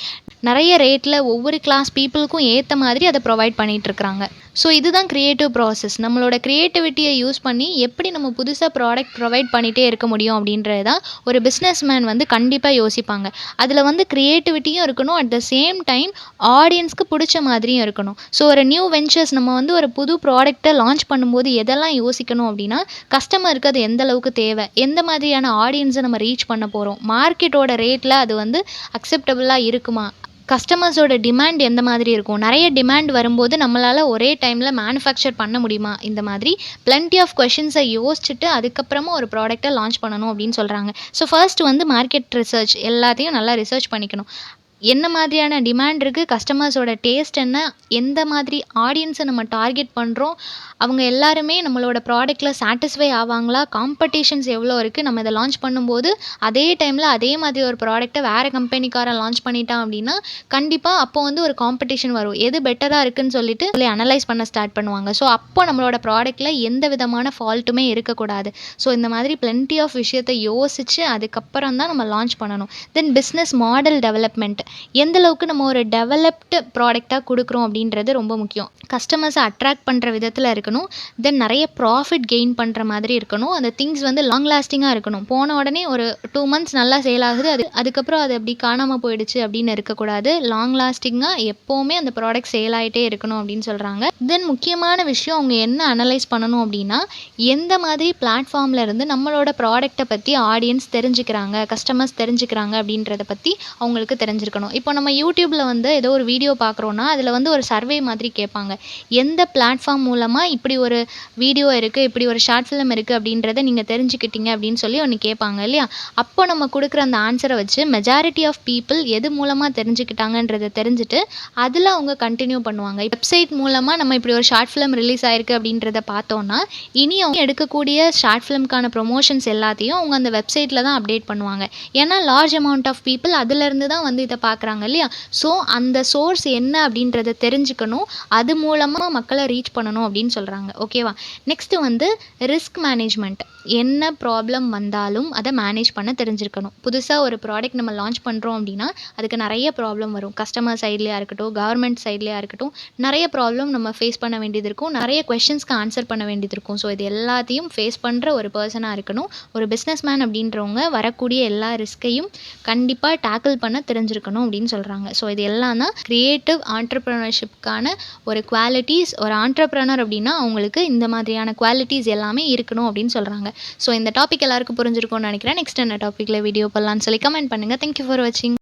நிறைய ரேட்டில் ஒவ்வொரு கிளாஸ் பீப்புளுக்கும் ஏற்ற மாதிரி அதை ப்ரொவைட் பண்ணிகிட்ருக்குறாங்க. ஸோ இதுதான் க்ரியேட்டிவ் ப்ராசஸ். நம்மளோட க்ரியேட்டிவிட்டியை யூஸ் பண்ணி எப்படி நம்ம புதுசாக ப்ராடக்ட் ப்ரொவைட் பண்ணிகிட்டே இருக்க முடியும் அப்படின்றது தான் ஒரு பிஸ்னஸ் மேன் வந்து கண்டிப்பாக யோசிப்பாங்க. அதில் வந்து க்ரியேட்டிவிட்டியும் இருக்கணும், அட் த சேம் டைம் ஆடியன்ஸ்க்கு பிடிச்ச மாதிரியும் இருக்கணும். ஸோ ஒரு நியூ வெஞ்சர்ஸ் நம்ம வந்து ஒரு புது ப்ராடக்ட்டை லான்ச் பண்ணும்போது எதெல்லாம் யோசிக்கணும் அப்படின்னா, கஸ்டமருக்கு அது எந்த அளவுக்கு தேவை, எந்த மாதிரியான ஆடியன்ஸை நம்ம ரீச் பண்ண போகிறோம், மார்க்கெட்டோட ரேட்டில் அது வந்து அக்செப்டபுளாக இருக்குமா, கஸ்டமர்ஸோட டிமாண்ட் எந்த மாதிரி இருக்கும், நிறைய டிமாண்ட் வரும்போது நம்மளால் ஒரே டைமில் மேனுஃபேக்சர் பண்ண முடியுமா, இந்த மாதிரி பிளென்டி ஆஃப் கொஷின்ஸை யோசிச்சுட்டு அதுக்கப்புறமா ஒரு ப்ராடக்ட்டை லான்ச் பண்ணணும் அப்படின்னு சொல்கிறாங்க. ஸோ ஃபர்ஸ்ட் வந்து மார்க்கெட் ரிசர்ச் எல்லாத்தையும் நல்லா ரிசர்ச் பண்ணிக்கணும். என்ன மாதிரியான டிமாண்ட் இருக்குது, கஸ்டமர்ஸோட டேஸ்ட் என்ன, எந்த மாதிரி ஆடியன்ஸை நம்ம டார்கெட் பண்ணுறோம், அவங்க எல்லாருமே நம்மளோட ப்ராடக்ட்டில் சாட்டிஸ்ஃபை ஆவாங்களா, காம்படிஷன்ஸ் எவ்வளோ இருக்குது, நம்ம இதை லான்ச் பண்ணும்போது அதே டைமில் அதே மாதிரி ஒரு ப்ராடக்ட்டை வேறு கம்பெனிக்காரன் லான்ச் பண்ணிட்டான் அப்படின்னா கண்டிப்பாக அப்போ வந்து ஒரு காம்படிஷன் வரும். எது பெட்டராக இருக்குன்னு சொல்லிட்டு அனலைஸ் பண்ண ஸ்டார்ட் பண்ணுவாங்க. ஸோ அப்போ நம்மளோட ப்ராடக்ட்டில் எந்த விதமான ஃபால்ட்டுமே இருக்கக்கூடாது. ஸோ இந்த மாதிரி பிளென்டி ஆஃப் விஷயத்தை யோசித்து அதுக்கப்புறம் தான் நம்ம லான்ச் பண்ணணும். தென் பிஸ்னஸ் மாடல் டெவலப்மெண்ட், எந்த அளவுக்கு நம்ம ஒரு டெவலப்டு ப்ராடக்டாக கொடுக்குறோம் அப்படின்றது ரொம்ப முக்கியம். கஸ்டமர்ஸை அட்ராக்ட் பண்ணுற விதத்தில் இருக்கணும். தென் நிறைய ப்ராஃபிட் கெயின் பண்ணுற மாதிரி இருக்கணும். அந்த திங்ஸ் வந்து லாங் லாஸ்டிங்காக இருக்கணும். போன உடனே ஒரு 2 months நல்லா சேல் ஆகுது, அதுக்கப்புறம் அது அப்படி காணாமல் போயிடுச்சு அப்படின்னு இருக்கக்கூடாது. லாங் லாஸ்டிங்காக எப்போவுமே அந்த ப்ராடக்ட் சேல் ஆகிட்டே இருக்கணும் அப்படின்னு சொல்கிறாங்க. தென் முக்கியமான விஷயம் அவங்க என்ன அனலைஸ் பண்ணணும் அப்படின்னா, எந்த மாதிரி பிளாட்ஃபார்மில் இருந்து நம்மளோட ப்ராடக்ட்டை பற்றி ஆடியன்ஸ் தெரிஞ்சுக்கிறாங்க, கஸ்டமர்ஸ் தெரிஞ்சுக்கிறாங்க அப்படின்றத பற்றி அவங்களுக்கு தெரிஞ்சிருக்கணும். இப்போ நம்ம யூடியூப்பில் வந்து ஏதோ ஒரு வீடியோ பார்க்குறோன்னா அதில் வந்து ஒரு சர்வே மாதிரி கேட்பாங்க. எந்த பிளாட்ஃபார்ம் மூலமாக இப்படி ஒரு வீடியோ இருக்குது, இப்படி ஒரு ஷார்ட் ஃபிலிம் இருக்குது அப்படின்றத நீங்கள் தெரிஞ்சுக்கிட்டீங்க அப்படின்னு சொல்லி ஒன்று கேட்பாங்க இல்லையா? அப்போ நம்ம கொடுக்குற அந்த ஆன்சரை வச்சு மெஜாரிட்டி ஆஃப் பீப்புள் எது மூலமாக தெரிஞ்சுக்கிட்டாங்கன்றதை தெரிஞ்சுட்டு அதில் அவங்க கண்டினியூ பண்ணுவாங்க. வெப்சைட் மூலமாக நம்ம இப்படி ஒரு ஷார்ட் ஃபிலிம் ரிலீஸ் ஆயிருக்கு அப்படின்றத பார்த்தோன்னா இனி அவங்க எடுக்கக்கூடிய ஷார்ட் ஃபிலிம்க்கான ப்ரொமோஷன்ஸ் எல்லாத்தையும் அவங்க அந்த வெப்சைட்டில் தான் அப்டேட் பண்ணுவாங்க. ஏன்னா லார்ஜ் அமௌண்ட் ஆஃப் பீப்புள் அதிலேருந்து தான் வந்து இதை பார்க்குறாங்க இல்லையா? ஸோ அந்த சோர்ஸ் என்ன அப்படின்றத தெரிஞ்சுக்கணும், அது மூலமாக மக்களை ரீச் பண்ணணும் அப்படின்னு சொல்கிறாங்க. ஓகேவா? நெக்ஸ்ட்டு வந்து ரிஸ்க் மேனேஜ்மெண்ட். என்ன ப்ராப்ளம் வந்தாலும் அதை மேனேஜ் பண்ண தெரிஞ்சிருக்கணும். புதுசாக ஒரு ப்ராடக்ட் நம்ம லான்ச் பண்ணுறோம் அப்படின்னா அதுக்கு நிறைய ப்ராப்ளம் வரும். கஸ்டமர் சைட்லேயா இருக்கட்டும், கவர்மெண்ட் சைட்லேயா இருக்கட்டும், நிறைய ப்ராப்ளம் நம்ம ஃபேஸ் பண்ண வேண்டியது இருக்கும், நிறைய கொஷின்ஸ்க்கு ஆன்சர் பண்ண வேண்டியது இருக்கும். ஸோ இது எல்லாத்தையும் ஃபேஸ் பண்ணுற ஒரு பர்சனாக இருக்கணும். ஒரு பிஸ்னஸ் மேன் அப்படின்றவங்க வரக்கூடிய எல்லா ரிஸ்கையும் கண்டிப்பாக டேக்கிள் பண்ண தெரிஞ்சிருக்கணும் அப்படின்னு சொல்கிறாங்க. ஸோ இது எல்லாம் தான் க்ரியேட்டிவ் ஆண்டர்ப்ரனர்ஷிப்கான ஒரு குவாலிட்டிஸ். ஒரு ஆண்டர்ப்ரனர் அப்படின்னா அவங்களுக்கு இந்த மாதிரியான குவாலிட்டிஸ் எல்லாமே இருக்கணும் அப்படின்னு சொல்கிறாங்க. ஸோ இந்த டாபிக் எல்லாருக்கும் புரிஞ்சிருக்கும்னு நினைக்கிறேன். நெக்ஸ்ட் என்ன டாப்பிக்கில் வீடியோ பண்ணலான்னு சொல்லி கமெண்ட் பண்ணுங்கள். தேங்க்யூ ஃபார் வாட்சிங்.